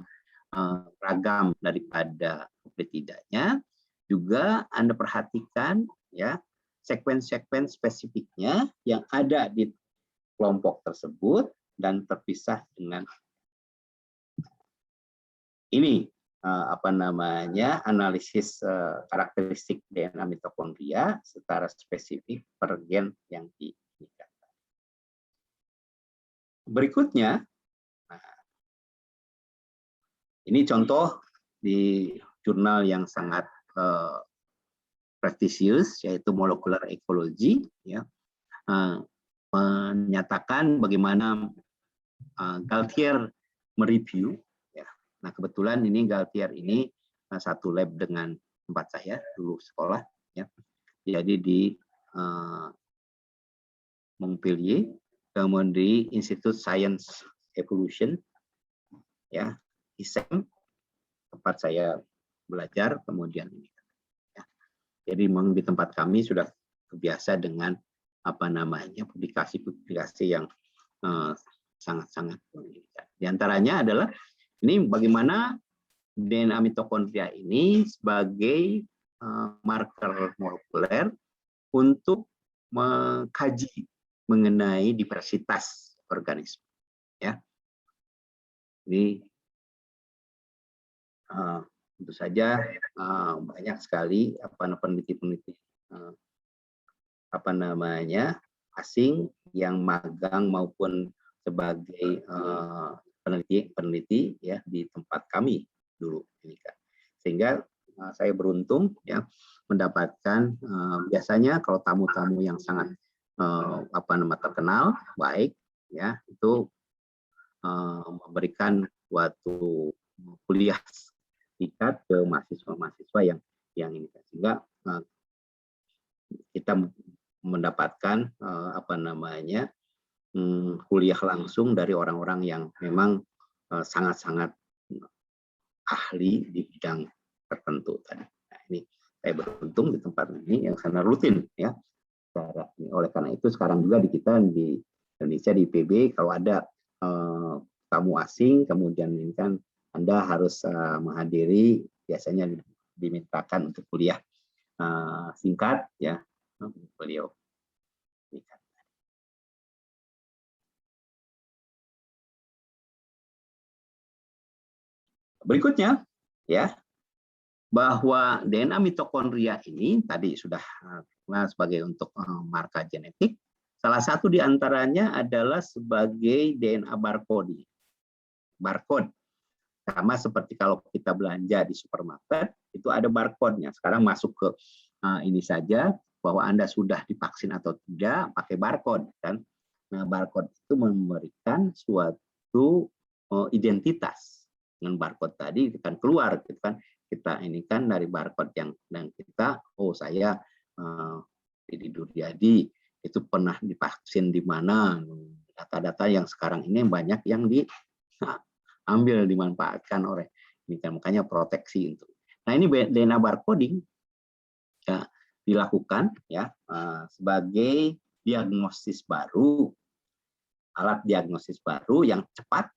ragam daripada nuklitidanya, juga Anda perhatikan ya sekuen-sekuen spesifiknya yang ada di kelompok tersebut dan terpisah dengan ini analisis karakteristik DNA mitokondria secara spesifik per gen yang diinginkan. Berikutnya, ini contoh di jurnal yang sangat prestisius, yaitu Molecular Ecology, ya, menyatakan bagaimana Galtier mereview. Ya. Nah, kebetulan ini Galtier ini satu lab dengan tempat saya dulu sekolah. Ya. Jadi di Montpellier, kemudian di Institute Science Evolution, ya, ISEM, tempat saya belajar, kemudian ini. Ya. Jadi memang di tempat kami sudah terbiasa dengan publikasi-publikasi yang sangat-sangat meningkat. Di antaranya adalah ini bagaimana DNA mitokondria ini sebagai marker molekuler untuk mengkaji mengenai diversitas organisme. Ya. Ini tentu saja banyak sekali peneliti-peneliti asing yang magang maupun sebagai peneliti ya di tempat kami dulu ini kan. Sehingga saya beruntung ya mendapatkan biasanya kalau tamu-tamu yang sangat terkenal baik ya itu memberikan suatu kuliah sertifikat ke mahasiswa-mahasiswa yang ini, sehingga kita mendapatkan kuliah langsung dari orang-orang yang memang sangat-sangat ahli di bidang tertentu tadi. Nah, ini saya beruntung di tempat ini yang sangat rutin ya. Oleh karena itu sekarang juga di kita di Indonesia di IPB kalau ada tamu asing kemudian ini kan Anda harus menghadiri, biasanya dimintakan untuk kuliah singkat ya beliau. Berikutnya ya, bahwa DNA mitokondria ini tadi sudah sebagai untuk marka genetik. Salah satu di antaranya adalah sebagai DNA barcode. Barcode sama seperti kalau kita belanja di supermarket itu ada barcode-nya. Sekarang masuk ke ini saja bahwa Anda sudah divaksin atau tidak pakai barcode kan. Nah, barcode itu memberikan suatu identitas. Dengan barcode tadi kita keluar gitu kan, kita ini kan dari barcode yang dan kita saya Didi Duryadi itu pernah divaksin di mana, data-data yang sekarang ini banyak yang diambil dimanfaatkan oleh ini kan, makanya proteksi itu. Nah ini DNA barcoding ya, dilakukan ya sebagai diagnosis baru, alat diagnosis baru yang cepat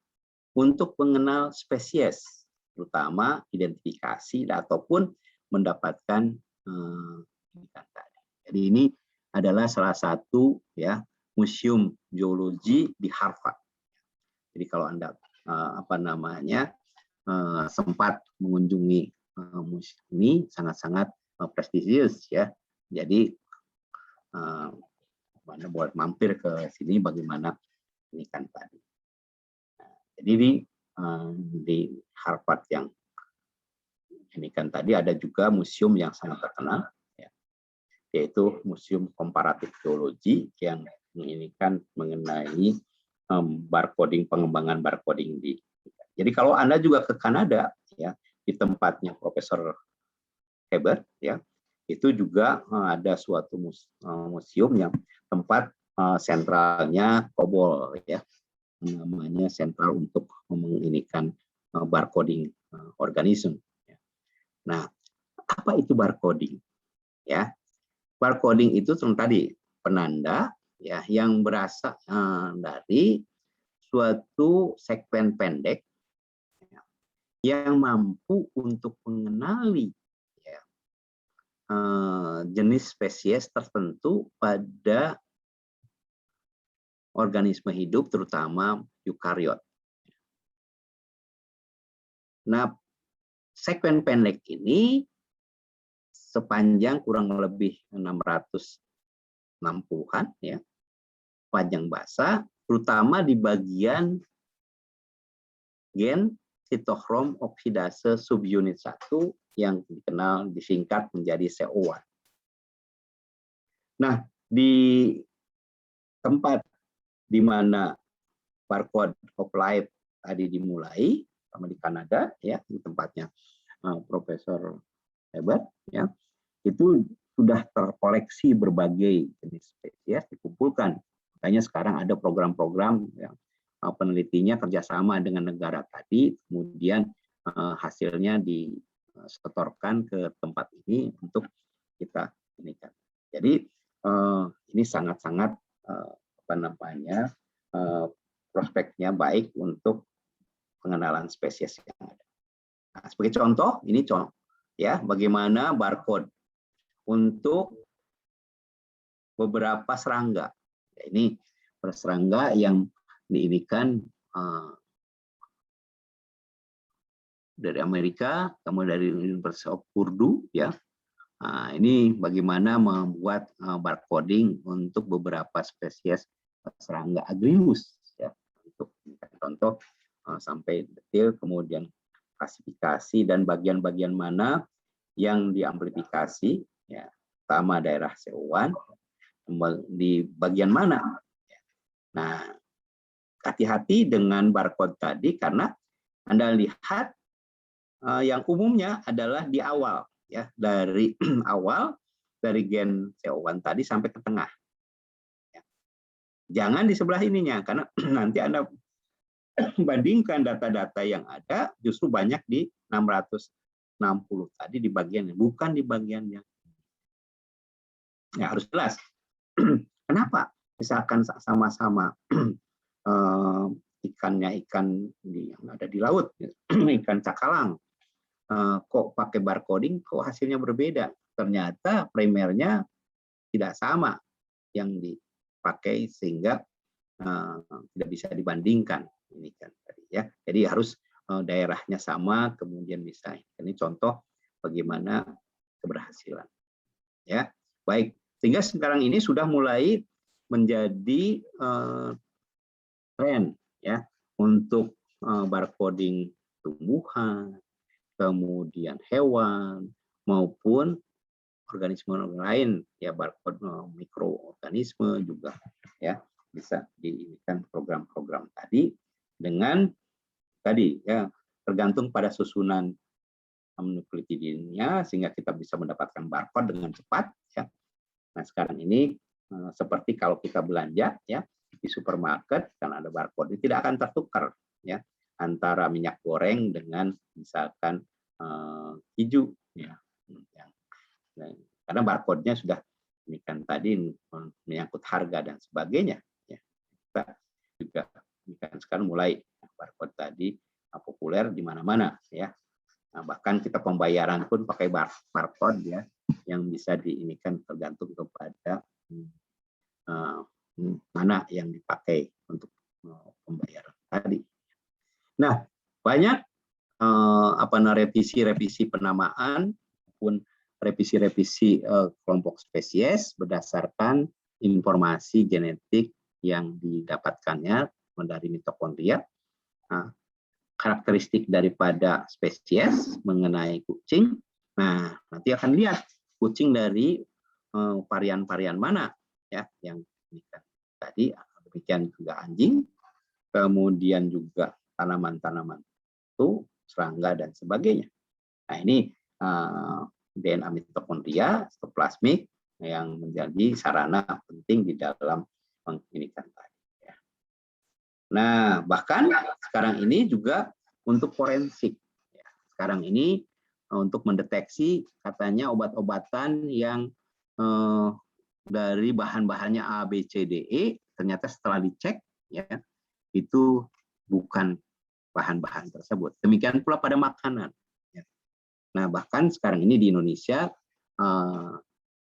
untuk mengenal spesies, terutama identifikasi ataupun mendapatkan jadi ini adalah salah satu ya museum geologi di Harvard. Jadi kalau Anda sempat mengunjungi museum ini sangat-sangat prestisius ya. Jadi Anda boleh mampir ke sini bagaimana ini kan tadi. Jadi di Harvard yang ini kan tadi ada juga museum yang sangat terkenal, ya, yaitu Museum Komparatif Geologi yang ini kan mengenai barcoding, pengembangan barcoding di. Jadi kalau Anda juga ke Kanada, ya di tempatnya Profesor Hebert, ya itu juga ada suatu museum yang tempat sentralnya COBOL, ya. Namanya sentral untuk menginikan barcoding organisme. Nah, apa itu barcoding? Ya, barcoding itu tadi penanda ya yang berasal dari suatu sekuen pendek ya, yang mampu untuk mengenali ya, jenis spesies tertentu pada organisme hidup, terutama eukariot. Nah, sekuen pendek ini sepanjang kurang lebih 660-an ya, panjang basa, terutama di bagian gen sitochrom oksidase subunit 1 yang dikenal disingkat menjadi CO1. Nah, di tempat di mana barcode of life tadi dimulai sama di Kanada ya di tempatnya Profesor Hebert ya itu sudah terkoleksi berbagai jenis spesies dikumpulkan, makanya sekarang ada program-program yang penelitinya kerjasama dengan negara tadi, kemudian hasilnya disetorkan ke tempat ini untuk kita ini kan. Jadi ini sangat-sangat prospeknya baik untuk pengenalan spesies yang ada. Nah, sebagai contoh, ini contoh ya bagaimana barcode untuk beberapa serangga. Ya, ini serangga yang diinikan dari Amerika, kemudian dari University of Purdue ya. Nah, ini bagaimana membuat barcoding untuk beberapa spesies serangga Agrius ya, untuk contoh sampai detail, kemudian klasifikasi dan bagian-bagian mana yang diamplifikasi ya, pertama daerah CO1 di bagian mana. Nah, hati-hati dengan barcode tadi karena Anda lihat yang umumnya adalah di awal, ya, dari awal dari gen CO1 tadi sampai ke tengah. Ya. Jangan di sebelah ininya, karena nanti Anda bandingkan data-data yang ada justru banyak di 660 tadi di bagian, bukan di bagiannya. Ya harus jelas. Kenapa? Misalkan sama-sama ikannya ikan yang ada di laut, ikan cakalang, kok pakai barcoding, kok hasilnya berbeda? Ternyata primernya tidak sama yang dipakai sehingga tidak bisa dibandingkan. Ini kan tadi ya. Jadi harus daerahnya sama, kemudian bisa. Ini contoh bagaimana keberhasilan. Ya, baik. Sehingga sekarang ini sudah mulai menjadi tren ya untuk barcoding tumbuhan, kemudian hewan maupun organisme lain ya, barcode mikroorganisme juga ya bisa diinikan program-program tadi dengan tadi ya tergantung pada susunan nukleotidnya sehingga kita bisa mendapatkan barcode dengan cepat ya. Nah, sekarang ini seperti kalau kita belanja ya di supermarket kan ada barcode, tidak akan tertukar ya antara minyak goreng dengan misalkan hijau ya. Karena barcode-nya sudah ini kan tadi menyangkut harga dan sebagainya ya. Kita juga ini kan sekarang mulai barcode tadi populer di mana-mana ya. Nah, bahkan kita pembayaran pun pakai barcode ya yang bisa diinikan tergantung kepada mana yang dipakai untuk pembayaran tadi. Nah, banyak revisi penamaan maupun revisi kelompok spesies berdasarkan informasi genetik yang didapatkannya dari mitokondria. Nah, karakteristik daripada spesies mengenai kucing. Nah, nanti akan lihat kucing dari varian-varian mana ya yang tadi, demikian juga anjing, kemudian juga tanaman-tanaman itu, serangga dan sebagainya. Nah, ini DNA mitokondria, sitoplasmik yang menjadi sarana penting di dalam menginikan tadi. Ya. Nah, bahkan sekarang ini juga untuk forensik. Ya. Sekarang ini untuk mendeteksi katanya obat-obatan yang dari bahan-bahannya A, B, C, D, E, ternyata setelah dicek ya itu bukan bahan-bahan tersebut. Demikian pula pada makanan. Ya. Nah, bahkan sekarang ini di Indonesia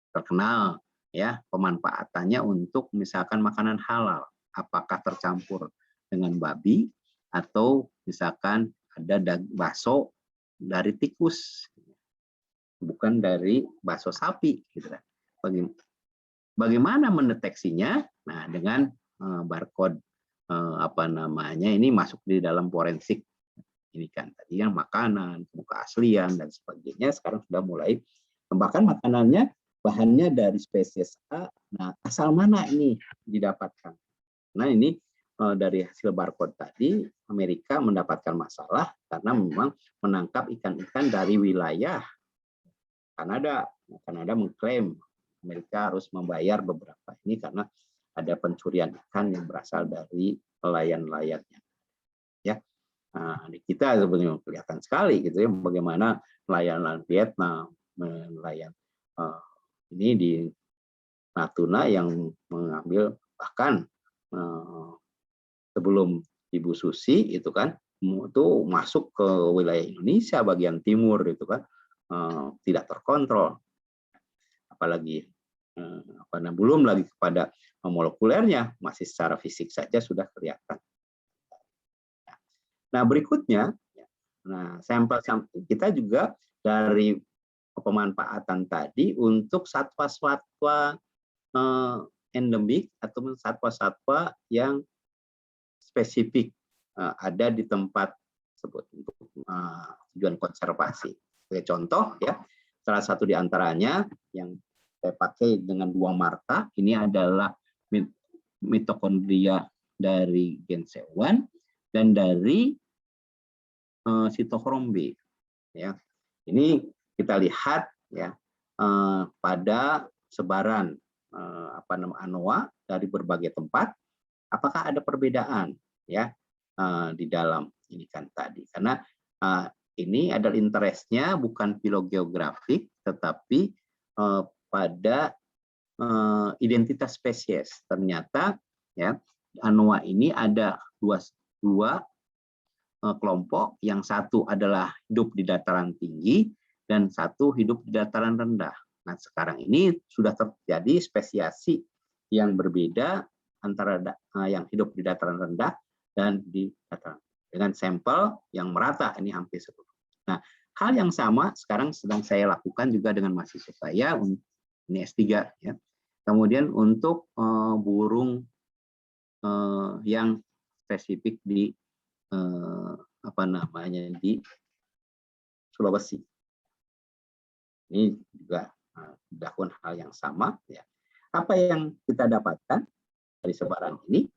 terkenal ya pemanfaatannya untuk misalkan makanan halal, apakah tercampur dengan babi atau misalkan ada bakso dari tikus, bukan dari bakso sapi, gitu kan. Bagaimana mendeteksinya? Nah, dengan barcode ini masuk di dalam forensik ini kan tadi yang makanan, keaslian dan sebagainya sekarang sudah mulai, bahkan makanannya bahannya dari spesies A. Nah, asal mana ini didapatkan? Nah, ini dari hasil barcode tadi Amerika mendapatkan masalah karena memang menangkap ikan-ikan dari wilayah Kanada. Kanada mengklaim Amerika harus membayar beberapa ini karena ada pencurian ikan yang berasal dari nelayan-nelayannya. Ya, nah, di kita sebenarnya kelihatan sekali gitu ya bagaimana nelayan Vietnam, nelayan ini di Natuna yang mengambil bahkan sebelum Ibu Susi itu kan itu masuk ke wilayah Indonesia bagian timur itu kan tidak terkontrol. Apalagi belum lagi kepada molekulernya, masih secara fisik saja sudah kelihatan. Nah, berikutnya, nah sampel kita juga dari pemanfaatan tadi untuk satwa-satwa endemik atau satwa-satwa yang spesifik ada di tempat tersebut untuk tujuan konservasi. Sebagai contoh ya, salah satu di antaranya yang saya pakai dengan 2 marka, ini adalah mitokondria dari gen C1 dan dari sitochrom B. ya. Ini kita lihat ya pada sebaran anoa dari berbagai tempat, apakah ada perbedaan ya di dalam ini kan tadi, karena ini adalah interestnya bukan filogeografik tetapi pada identitas spesies. Ternyata ya anoa ini ada dua kelompok, yang satu adalah hidup di dataran tinggi dan satu hidup di dataran rendah. Nah, sekarang ini sudah terjadi spesiasi yang berbeda antara yang hidup di dataran rendah dan di dataran dengan sampel yang merata, ini hampir seluruh. Nah, hal yang sama sekarang sedang saya lakukan juga dengan mahasiswa saya, ini S3 ya. Kemudian untuk burung yang spesifik di di Sulawesi. Ini juga dilakukan hal yang sama ya. Apa yang kita dapatkan dari sebaran ini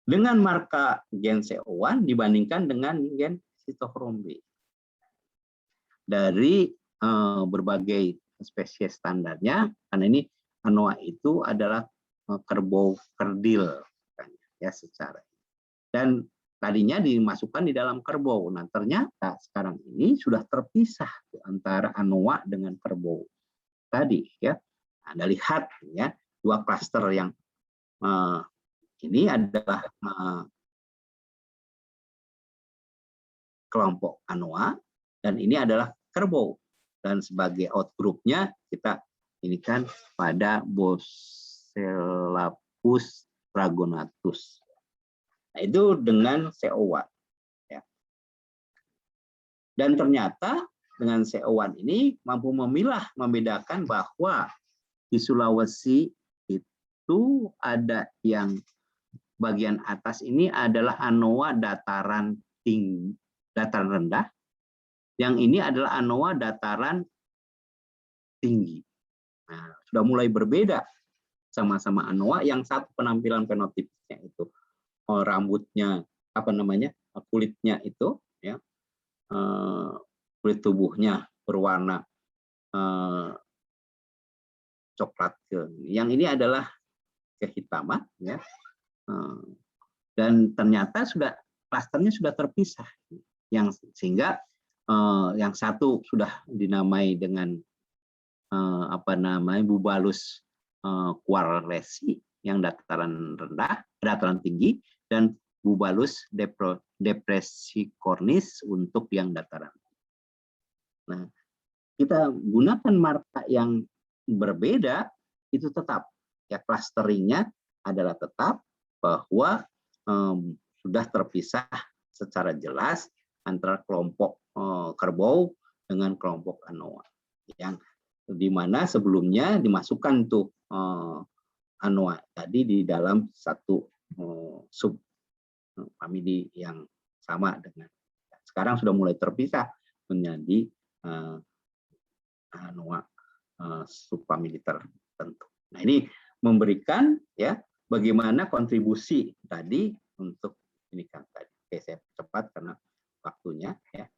dengan marka gen CO1 dibandingkan dengan gen sitochrom B. Dari berbagai spesies standarnya, karena ini anoa itu adalah kerbau kerdil ya secara. Dan tadinya dimasukkan di dalam kerbau. Nah, ternyata sekarang ini sudah terpisah antara anoa dengan kerbau tadi ya. Anda lihat ya, dua klaster yang ini adalah kelompok anoa dan ini adalah kerbau, dan sebagai outgroupnya kita ini kan pada Boselaphus fragonatus. Nah, itu dengan CO1 ya. Dan ternyata dengan CO1 ini mampu membedakan bahwa di Sulawesi itu ada yang bagian atas ini adalah anoa dataran tinggi, dataran rendah. Yang ini adalah anoa dataran tinggi. Nah, sudah mulai berbeda, sama-sama anoa, yang satu penampilan fenotipnya itu rambutnya kulitnya itu ya, kulit tubuhnya berwarna coklat. Yang ini adalah kehitaman ya. Dan ternyata klasternya sudah terpisah, sehingga yang satu sudah dinamai dengan Bubalus quarresi yang dataran rendah, dataran tinggi, dan Bubalus depressicornis untuk yang dataran. Nah, kita gunakan marka yang berbeda itu tetap ya, clusteringnya adalah tetap bahwa sudah terpisah secara jelas antara kelompok kerbau dengan kelompok anoa, yang dimana sebelumnya dimasukkan tuh anoa tadi di dalam satu sub famili yang sama dengan, sekarang sudah mulai terpisah menjadi anoa subfamili tertentu. Nah, ini memberikan ya bagaimana kontribusi tadi untuk ini kan tadi. Oke, saya cepat karena waktunya ya.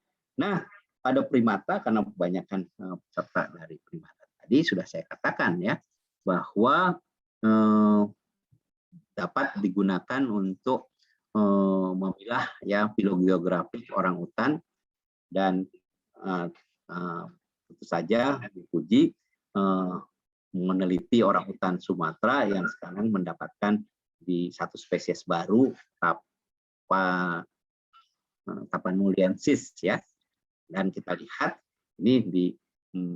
Nah, pada primata, karena kebanyakan peserta dari primata tadi sudah saya katakan ya bahwa dapat digunakan untuk memilah ya filogeografik orang utan, dan tentu saja dipuji meneliti orang utan Sumatera yang sekarang mendapatkan di satu spesies baru Tapanuliensis ya, dan kita lihat ini di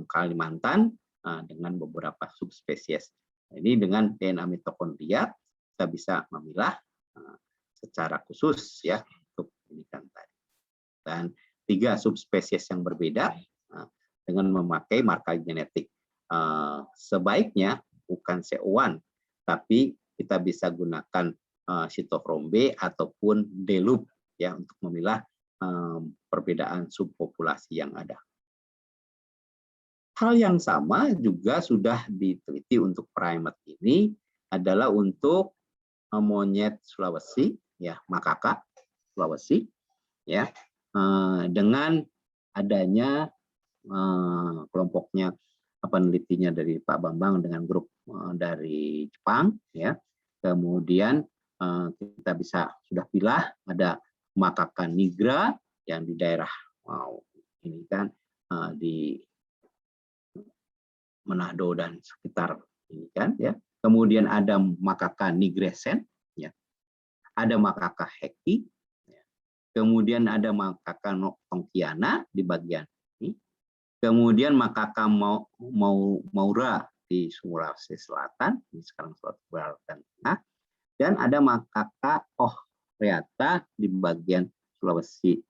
Kalimantan dengan beberapa subspesies. Ini dengan DNA mitokondria kita bisa memilah secara khusus ya untuk ini kan tadi. Dan 3 subspesies yang berbeda dengan memakai marker genetik. Sebaiknya bukan CO1, tapi kita bisa gunakan sitochrom B ataupun D-loop ya untuk memilah perbedaan subpopulasi yang ada. Hal yang sama juga sudah diteliti untuk primate ini adalah untuk monyet Sulawesi ya, makaka Sulawesi ya, dengan adanya kelompoknya penelitinya dari Pak Bambang dengan grup dari Jepang, ya. Kemudian kita bisa sudah pilah ada makaka nigra yang di daerah ini kan di Manado dan sekitar ini kan, ya. Kemudian ada makaka nigresen, ya. Ada makaka heki, ya. Kemudian ada makaka tongkiana di bagian ini. Kemudian makaka maura di Sulawesi Selatan, ini sekarang Sulawesi Selatan Tengah, dan ada makaka ohreata di bagian Sulawesi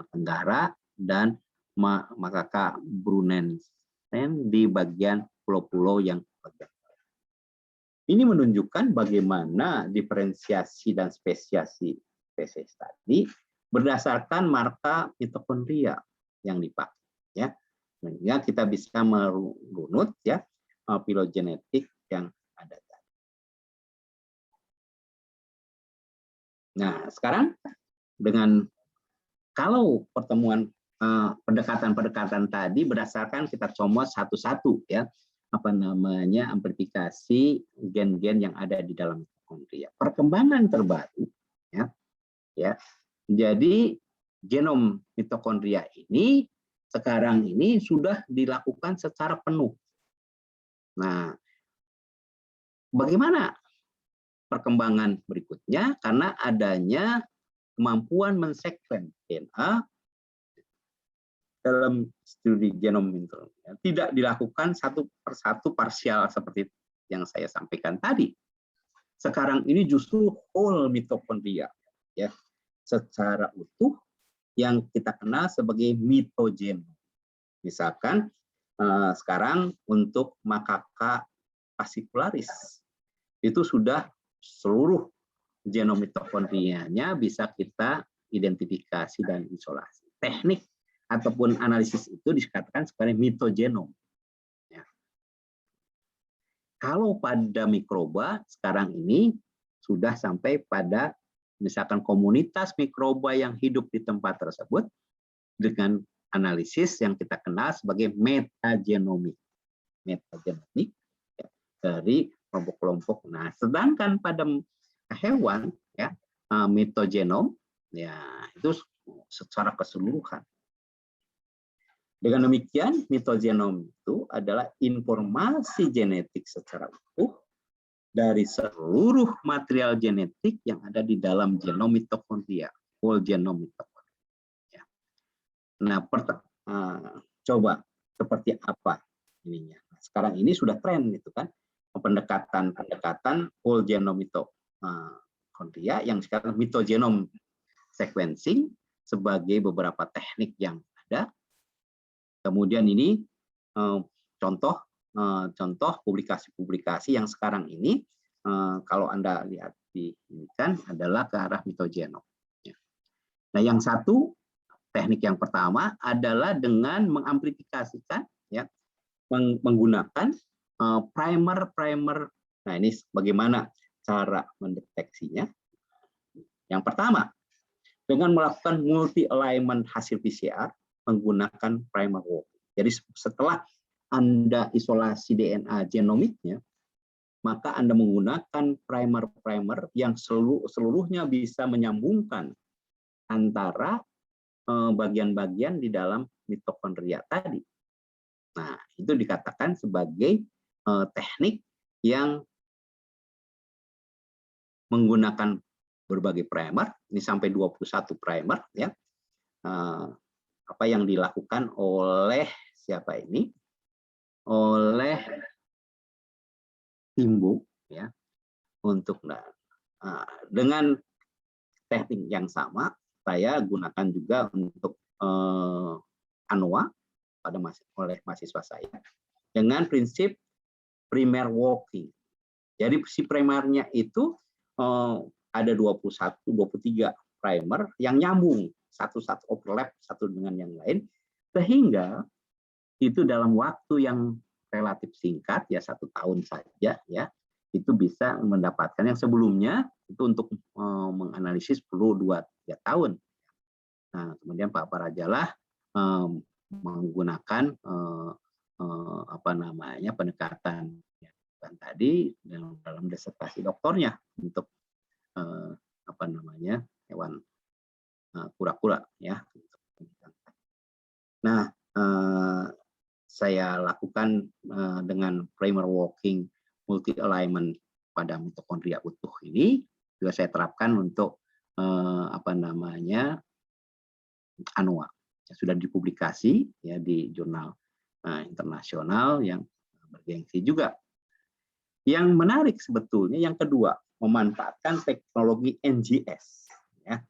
Tenggara dan makaka brunensen di bagian pulau-pulau yang bagian. Ini menunjukkan bagaimana diferensiasi dan spesiasi spesies tadi berdasarkan marka mitokondria yang dipakai, ya. Sehingga kita bisa merunut, ya, filogenetik yang ada tadi. Nah, sekarang dengan kalau pertemuan pendekatan-pendekatan tadi berdasarkan kita comot satu-satu, ya, amplifikasi gen-gen yang ada di dalam mitokondria. Perkembangan terbaru, ya. Jadi genom mitokondria ini sekarang ini sudah dilakukan secara penuh. Nah, bagaimana perkembangan berikutnya? Karena adanya kemampuan mensekuen DNA dalam studi genom mitokondria tidak dilakukan satu persatu parsial seperti yang saya sampaikan tadi. Sekarang ini justru whole mitokondria, ya, secara utuh yang kita kenal sebagai mitogenom. Misalkan sekarang untuk makaka fascicularis itu sudah seluruh genom mitokondrianya bisa kita identifikasi dan isolasi. Teknik ataupun analisis itu dikatakan sebagai mitogenom. Ya. Kalau pada mikroba sekarang ini sudah sampai pada misalkan komunitas mikroba yang hidup di tempat tersebut dengan analisis yang kita kenal sebagai metagenomik. Metagenomik, ya, dari kelompok-kelompok. Nah, sedangkan pada hewan, ya, mitogenom, ya, itu secara keseluruhan. Dengan demikian, mitogenom itu adalah informasi genetik secara utuh dari seluruh material genetik yang ada di dalam genom mitokondria, whole genome mitokondria. Nah, coba seperti apa ininya. Sekarang ini sudah tren gitu kan, pendekatan whole genome mitokondria yang sekarang mitogenom sequencing sebagai beberapa teknik yang ada. Kemudian ini contoh publikasi-publikasi yang sekarang ini kalau Anda lihat di ini kan adalah ke arah mitogenom. Nah, yang satu teknik yang pertama adalah dengan mengamplifikasikan, ya, menggunakan primer. Nah, ini bagaimana cara mendeteksinya? Yang pertama, dengan melakukan multi alignment hasil PCR menggunakan primer walking. Jadi setelah Anda isolasi DNA genomiknya, maka Anda menggunakan primer yang seluruhnya bisa menyambungkan antara bagian-bagian di dalam mitokondria tadi. Nah, itu dikatakan sebagai teknik yang menggunakan berbagai primer, ini sampai 21 primer, ya. Apa yang dilakukan oleh siapa ini? Oleh Timbo, ya, untuk dengan teknik yang sama saya gunakan juga untuk ANOA oleh mahasiswa saya dengan prinsip primer walking. Jadi si primernya itu ada 21, 23 primer yang nyambung satu-satu overlap satu dengan yang lain sehingga itu dalam waktu yang relatif singkat, ya 1 tahun saja, ya, itu bisa mendapatkan yang sebelumnya itu untuk menganalisis perlu 2-3 tahun. Nah, kemudian Pak Parajalah menggunakan pendekatan tadi dalam disertasi doktornya untuk hewan kura-kura ya. Nah, saya lakukan dengan primer walking multi alignment pada mitokondria utuh ini juga saya terapkan untuk ANOA. Sudah dipublikasi ya di jurnal internasional yang bergengsi juga. Yang menarik sebetulnya yang kedua, memanfaatkan teknologi NGS. Ya.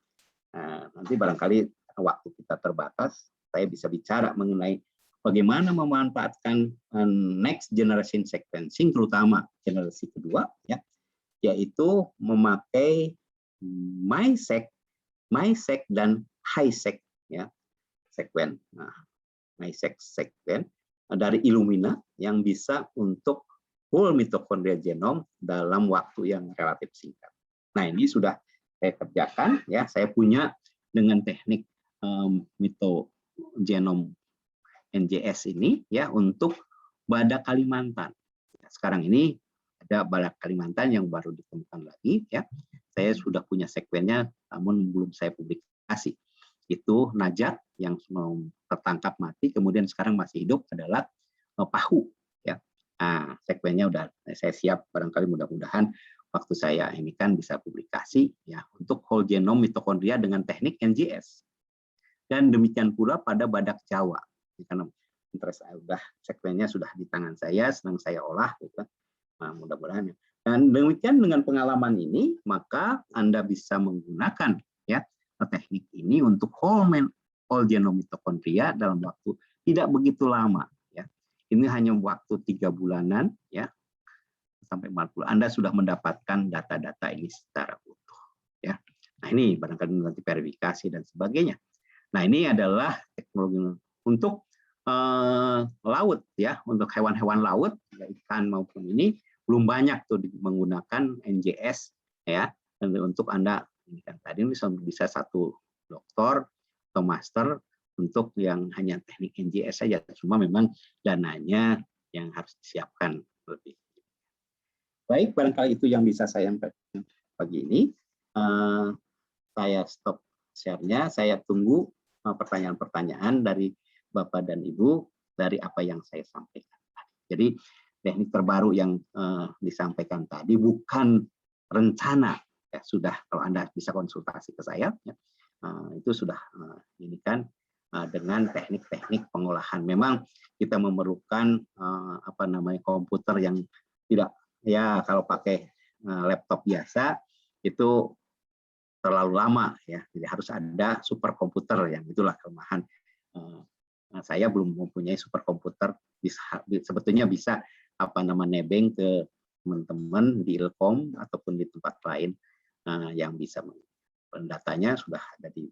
Nanti barangkali waktu kita terbatas, saya bisa bicara mengenai bagaimana memanfaatkan next generation sequencing, terutama generasi kedua, ya, yaitu memakai MiSeq dan HiSeq, ya, sekuen. Nah, MiSeq sekuen dari Illumina yang bisa untuk whole mitochondria genome dalam waktu yang relatif singkat. Nah, ini sudah saya kerjakan, ya. Saya punya dengan teknik mitogenome NGS ini, ya, untuk Badak Kalimantan. Sekarang ini ada Badak Kalimantan yang baru ditemukan lagi, ya. Saya sudah punya sekuennya, namun belum saya publikasi. Itu Najat yang tertangkap mati, kemudian sekarang masih hidup adalah pahu, ya. Nah, sekuennya udah saya siap, barangkali mudah-mudahan waktu saya ini kan bisa publikasi, ya, untuk whole genome mitokondria dengan teknik NGS. Dan demikian pula pada badak Jawa, karena interest udah sekuennya sudah di tangan saya, sedang saya olah, gitu. Nah, mudah-mudahan. Dan demikian dengan pengalaman ini, maka Anda bisa menggunakan, ya, teknik ini untuk whole genome mitokondria dalam waktu tidak begitu lama, ya. Ini hanya waktu 3 bulanan, ya, sampai 40. Anda sudah mendapatkan data-data ini secara utuh, ya. Nah, ini barangkali nanti verifikasi dan sebagainya. Nah, ini adalah teknologi untuk laut, ya, untuk hewan-hewan laut, ya, ikan maupun ini belum banyak tuh menggunakan NGS, ya. Dan untuk Anda ini kan tadi bisa satu doktor atau master untuk yang hanya teknik NGS saja, cuma memang dananya yang harus disiapkan lebih. Baik, barangkali itu yang bisa saya sampaikan pagi ini. Saya stop share-nya, saya tunggu pertanyaan-pertanyaan dari Bapak dan Ibu dari apa yang saya sampaikan. Jadi teknik terbaru yang disampaikan tadi bukan rencana, ya, sudah kalau Anda bisa konsultasi ke saya, ya, itu sudah ini kan dengan teknik-teknik pengolahan. Memang kita memerlukan komputer yang tidak, ya, kalau pakai laptop biasa itu terlalu lama, ya, jadi harus ada superkomputer, yang itulah kelemahan. Saya belum mempunyai superkomputer, sebetulnya bisa nebeng ke teman-teman di Ilkom ataupun di tempat lain yang bisa, datanya sudah ada di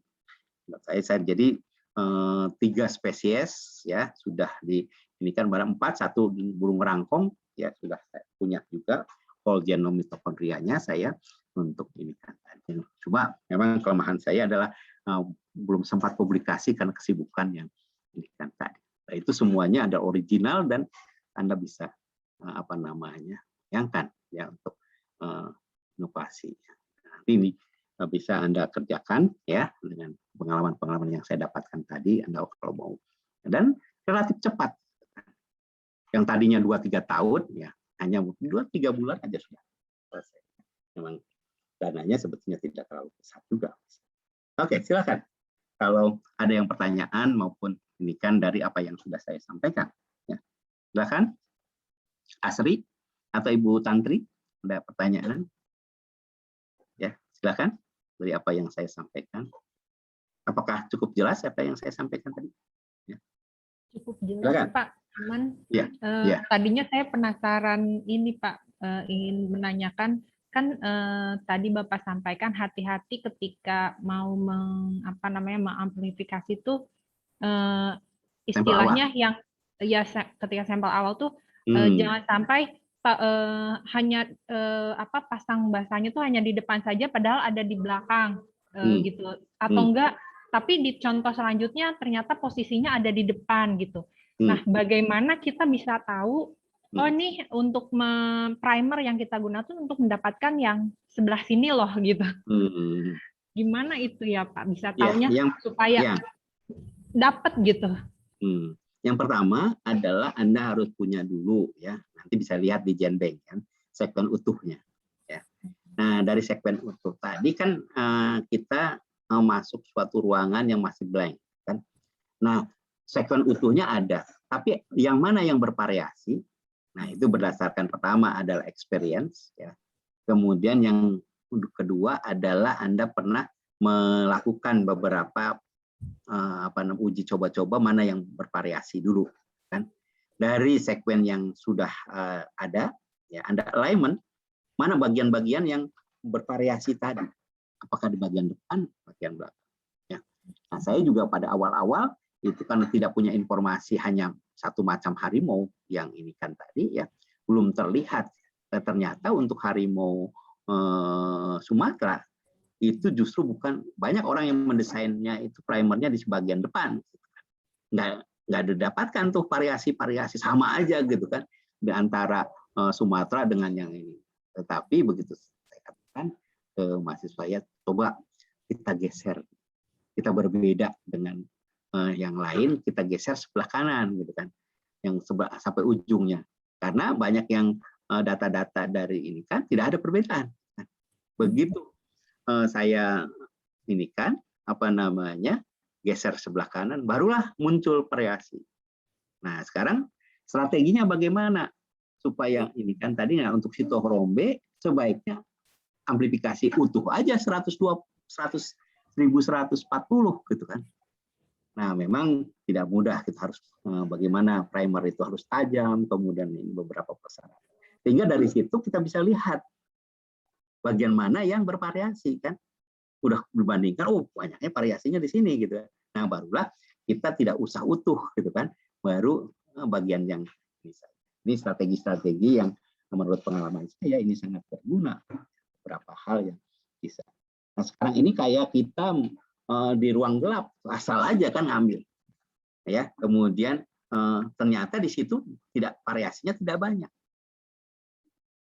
saya. Jadi 3 spesies, ya, sudah ini kan barang 4, 1 burung rangkong, ya, sudah saya punya juga whole genome mitokondrianya saya untuk ini kan. Cuma memang kelemahan saya adalah belum sempat publikasi karena kesibukan yang ini kan tadi. Nah, itu semuanya ada original dan Anda bisa yang untuk inovasi. Nanti ini bisa Anda kerjakan, ya, dengan pengalaman-pengalaman yang saya dapatkan tadi, Anda kalau mau. Dan relatif cepat. Yang tadinya 2-3 tahun, ya, hanya 2-3 bulan aja sudah selesai. Memang dananya sebetulnya tidak terlalu besar juga. Oke, silakan. Kalau ada yang pertanyaan maupun ini kan dari apa yang sudah saya sampaikan, ya. Silakan. Asri atau Ibu Tantri, ada pertanyaan? Ya, silakan. Dari apa yang saya sampaikan. Apakah cukup jelas apa yang saya sampaikan tadi? Ya. Cukup jelas, silakan. Pak. Cuman ya. Tadinya saya penasaran ini, Pak, ingin menanyakan, kan tadi Bapak sampaikan hati-hati ketika mau mengamplifikasi itu istilahnya yang ya ketika sampel awal tuh jangan sampai hanya pasang basanya tuh hanya di depan saja padahal ada di belakang gitu, atau enggak tapi di contoh selanjutnya ternyata posisinya ada di depan gitu. Nah, bagaimana kita bisa tahu, oh nih untuk primer yang kita gunakan untuk mendapatkan yang sebelah sini loh gitu. Gimana itu ya Pak? Bisa taunya supaya dapat gitu. Yang pertama adalah Anda harus punya dulu ya. Nanti bisa lihat di Genbank kan, segmen utuhnya. Ya. Nah, dari segmen utuh tadi kan kita masuk suatu ruangan yang masih blank kan. Nah, segmen utuhnya ada, tapi yang mana yang bervariasi? Nah, itu berdasarkan pertama adalah experience ya. Kemudian yang kedua adalah Anda pernah melakukan beberapa uji coba-coba mana yang bervariasi dulu kan. Dari segmen yang sudah ada ya, Anda alignment mana bagian-bagian yang bervariasi tadi. Apakah di bagian depan, bagian belakang. Ya. Nah, saya juga pada awal-awal itu kan tidak punya informasi hanya satu macam harimau yang ini kan tadi ya, belum terlihat. Ternyata untuk harimau Sumatera itu justru bukan banyak orang yang mendesainnya itu primernya di bagian depan. Nggak didapatkan tuh variasi-variasi sama aja gitu kan di antara Sumatera dengan yang ini. Tetapi begitu saya katakan ke mahasiswa ya, coba kita geser, kita berbeda dengan yang lain, kita geser sebelah kanan gitu kan, yang sebelah sampai ujungnya, karena banyak yang data-data dari ini kan tidak ada perbedaan. Begitu saya ini kan geser sebelah kanan, barulah muncul variasi. Nah sekarang strateginya bagaimana supaya ini kan tadi untuk sitohrombe sebaiknya amplifikasi utuh aja 1140 gitu kan. Nah memang tidak mudah, kita harus bagaimana primer itu harus tajam, kemudian ini beberapa persyaratan. Sehingga dari situ kita bisa lihat bagian mana yang bervariasi kan. Udah dibandingkan, oh banyaknya variasinya di sini gitu. Nah barulah kita tidak usah utuh gitu kan, baru bagian yang bisa. Ini strategi-strategi yang menurut pengalaman saya ini sangat berguna. Beberapa hal yang bisa. Nah sekarang ini kayak kita di ruang gelap, asal aja kan ngambil, ya. Kemudian ternyata di situ variasinya tidak banyak.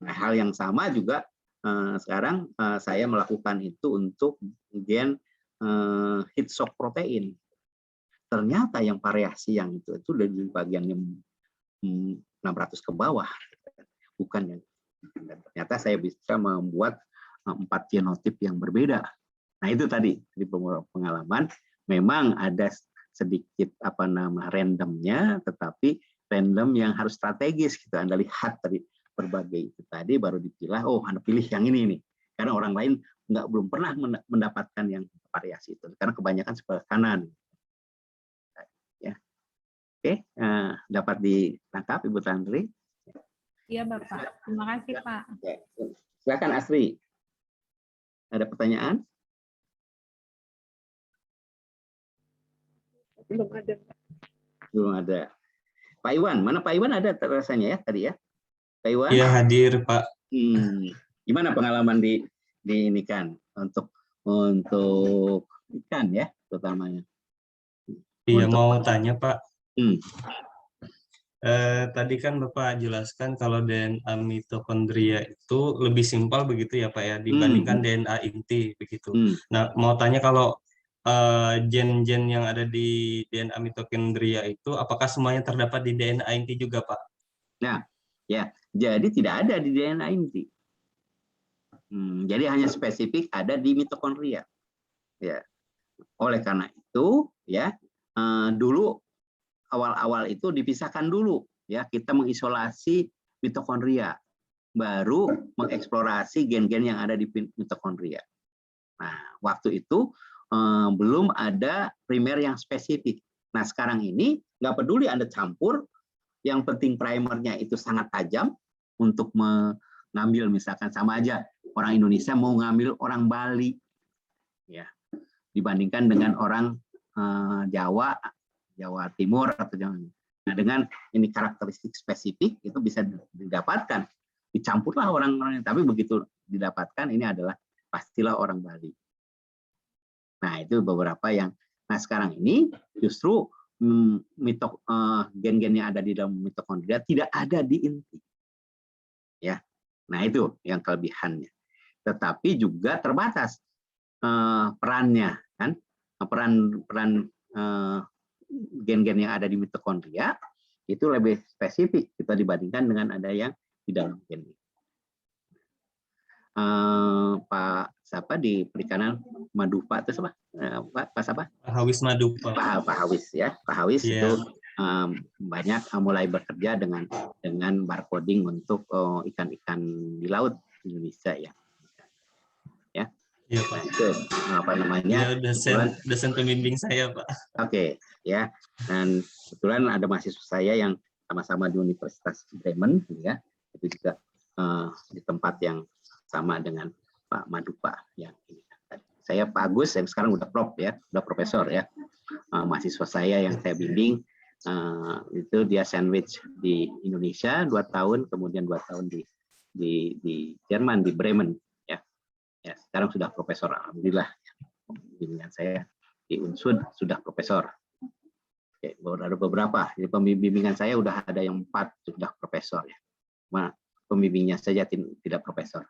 Nah hal yang sama juga sekarang saya melakukan itu untuk gen heat shock protein. Ternyata yang variasi yang itu dari bagian yang 600 ke bawah, bukan yang. Dan ternyata saya bisa membuat 4 genotip yang berbeda. Nah itu tadi di pengalaman memang ada sedikit randomnya, tetapi random yang harus strategis gitu. Anda lihat tadi berbagai itu tadi baru dipilah, oh Anda pilih yang ini nih, karena orang lain belum pernah mendapatkan yang variasi itu karena kebanyakan sebelah kanan ya. Oke, dapat ditangkap Ibu Tantri? Iya Bapak, terima kasih Pak. Silakan Asri, ada pertanyaan? Belum ada. Pak Iwan, mana Pak Iwan ada rasanya ya tadi ya? Pak Iwan? Iya hadir Pak. Gimana pengalaman di ini kan untuk ikan ya terutamanya? Iya mau tanya Pak. Tadi kan Bapak jelaskan kalau DNA mitokondria itu lebih simpel begitu ya Pak ya dibandingkan DNA inti begitu. Nah mau tanya kalau gen-gen yang ada di DNA mitokondria itu apakah semuanya terdapat di DNA inti juga Pak? Nah ya, jadi tidak ada di DNA inti. Jadi hanya spesifik ada di mitokondria. Ya. Oleh karena itu ya dulu awal-awal itu dipisahkan dulu ya, kita mengisolasi mitokondria, baru mengeksplorasi gen-gen yang ada di mitokondria. Nah waktu itu belum ada primer yang spesifik. Nah sekarang ini nggak peduli Anda campur, yang penting primernya itu sangat tajam untuk mengambil, misalkan sama aja orang Indonesia mau ngambil orang Bali ya dibandingkan dengan orang Jawa Timur atau Jawa. Nah dengan ini karakteristik spesifik itu bisa didapatkan, dicampurlah orang-orang, tapi begitu didapatkan ini adalah pastilah orang Bali. Nah itu beberapa yang Nah, sekarang ini justru gen-gen yang ada di dalam mitokondria tidak ada di inti. Ya. Nah, itu yang kelebihannya. Tetapi juga terbatas perannya, kan? Peran gen-gen yang ada di mitokondria itu lebih spesifik kita dibandingkan dengan ada yang di dalam gen. Pak siapa di perikanan Madupa itu siapa? Pak siapa? Pak Hawis Madupa. Pak Hawis ya, Pak Hawis itu banyak mulai bekerja dengan barcoding untuk ikan-ikan di laut Indonesia ya. Iya, Pak. Nah, itu apa namanya? Dia dosen pembimbing saya, Pak. Oke, ya. Dan kebetulan ada mahasiswa saya yang sama-sama di Universitas Bremen, ya. Itu juga di tempat yang sama dengan Pak Madupa yang ini. Saya Pak Agus, yang sekarang udah prof ya, udah profesor ya. Mahasiswa saya yang saya bimbing itu dia sandwich di Indonesia 2 tahun, kemudian 2 tahun di Jerman, di Bremen. Ya, sekarang sudah profesor, alhamdulillah. Bimbingan saya di Unsud sudah profesor. Oke, baru ada beberapa. Jadi pembimbingan saya udah ada yang 4 sudah profesor ya. Cuma pembimbingnya saja tidak profesor.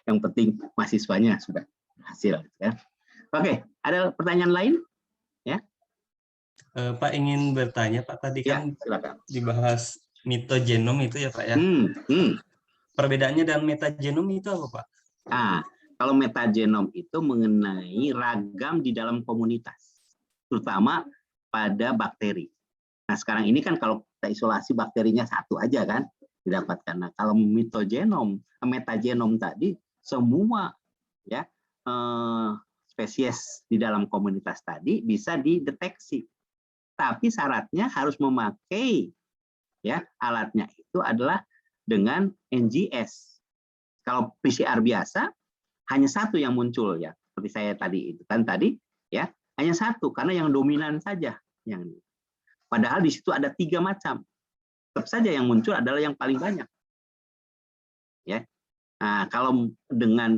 Yang penting mahasiswanya sudah hasil. Ya. Oke, ada pertanyaan lain? Ya. Pak ingin bertanya, Pak, tadi kan silakan. Dibahas mitogenom itu ya, Pak ya. Perbedaannya dengan metagenom itu apa, Pak? Kalau metagenom itu mengenai ragam di dalam komunitas, terutama pada bakteri. Nah, sekarang ini kan kalau kita isolasi bakterinya satu aja kan didapatkan. Nah, kalau metagenom tadi semua ya spesies di dalam komunitas tadi bisa dideteksi. Tapi syaratnya harus memakai ya alatnya itu adalah dengan NGS. Kalau PCR biasa hanya satu yang muncul ya, seperti saya tadi itu kan tadi ya, hanya satu karena yang dominan saja yang ini. Padahal di situ ada 3 macam. Tetap saja yang muncul adalah yang paling banyak. Ya. Nah, kalau dengan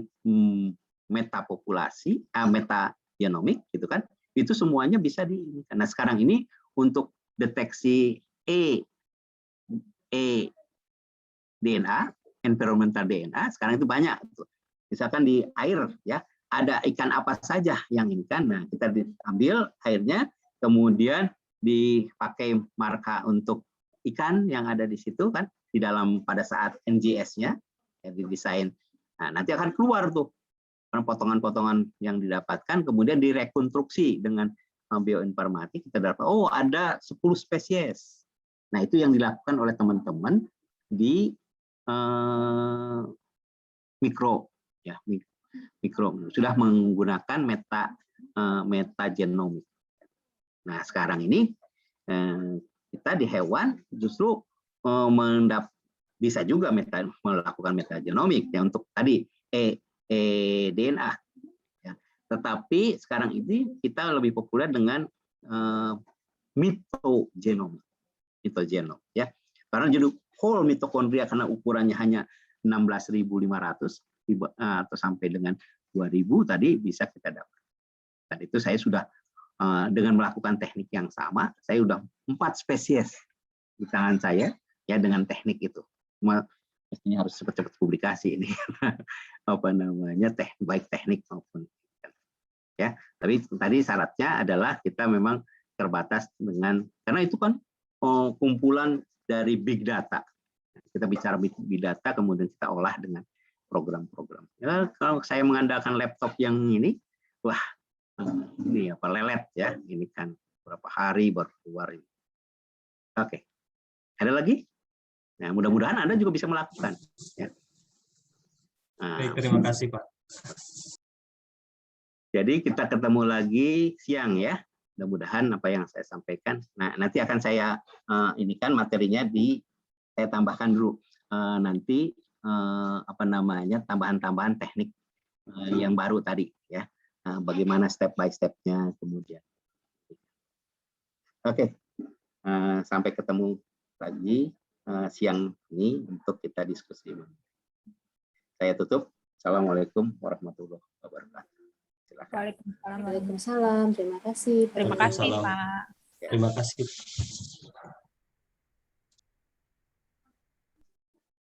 metapopulasi, metagenomik gitu kan, itu semuanya bisa di. Nah, sekarang ini untuk deteksi DNA, environmental DNA sekarang itu banyak. Misalkan di air ya, ada ikan apa saja yang ikan. Nah, kita diambil airnya, kemudian dipakai marka untuk ikan yang ada di situ kan di dalam pada saat NGS-nya ya, didesain. Nah, nanti akan keluar tuh potongan-potongan yang didapatkan, kemudian direkonstruksi dengan bioinformatik kita dapat ada 10 spesies. Nah, itu yang dilakukan oleh teman-teman di mikro sudah menggunakan metagenomik. Nah, sekarang ini kita di hewan justru bisa juga melakukan metagenomik ya untuk tadi DNA. Ya. Tetapi sekarang ini kita lebih populer dengan mitogenom ya. Karena jadi whole mitokondria karena ukurannya hanya 16.500 atau sampai dengan 2.000 tadi bisa kita dapat. Dan itu saya sudah dengan melakukan teknik yang sama, saya sudah 4 spesies di tangan saya ya dengan teknik itu. Cuma mestinya harus cepat-cepat publikasi ini. Apa namanya? Baik teknik maupun ya. Tapi tadi syaratnya adalah kita memang terbatas dengan karena itu kan kumpulan dari big data. Kita bicara big data, kemudian kita olah dengan program-program. Ya, kalau saya mengandalkan laptop yang ini, wah, ini apa lelet ya, ini kan berapa hari baru keluar ini. Oke, ada lagi? Nah, mudah-mudahan Anda juga bisa melakukan. Ya. Baik, terima kasih Pak. Jadi kita ketemu lagi siang ya. Mudah-mudahan apa yang saya sampaikan. Nah, nanti akan saya ini kan materinya saya tambahkan dulu nanti apa namanya tambahan-tambahan teknik yang baru tadi ya. Bagaimana step by step-nya kemudian. Oke. Sampai ketemu lagi siang ini untuk kita diskusi. Saya tutup. Assalamualaikum warahmatullahi wabarakatuh. Waalaikumsalam. Waalaikumsalam. Terima kasih. Terima kasih, Waalaikumsalam. Pak. Terima kasih.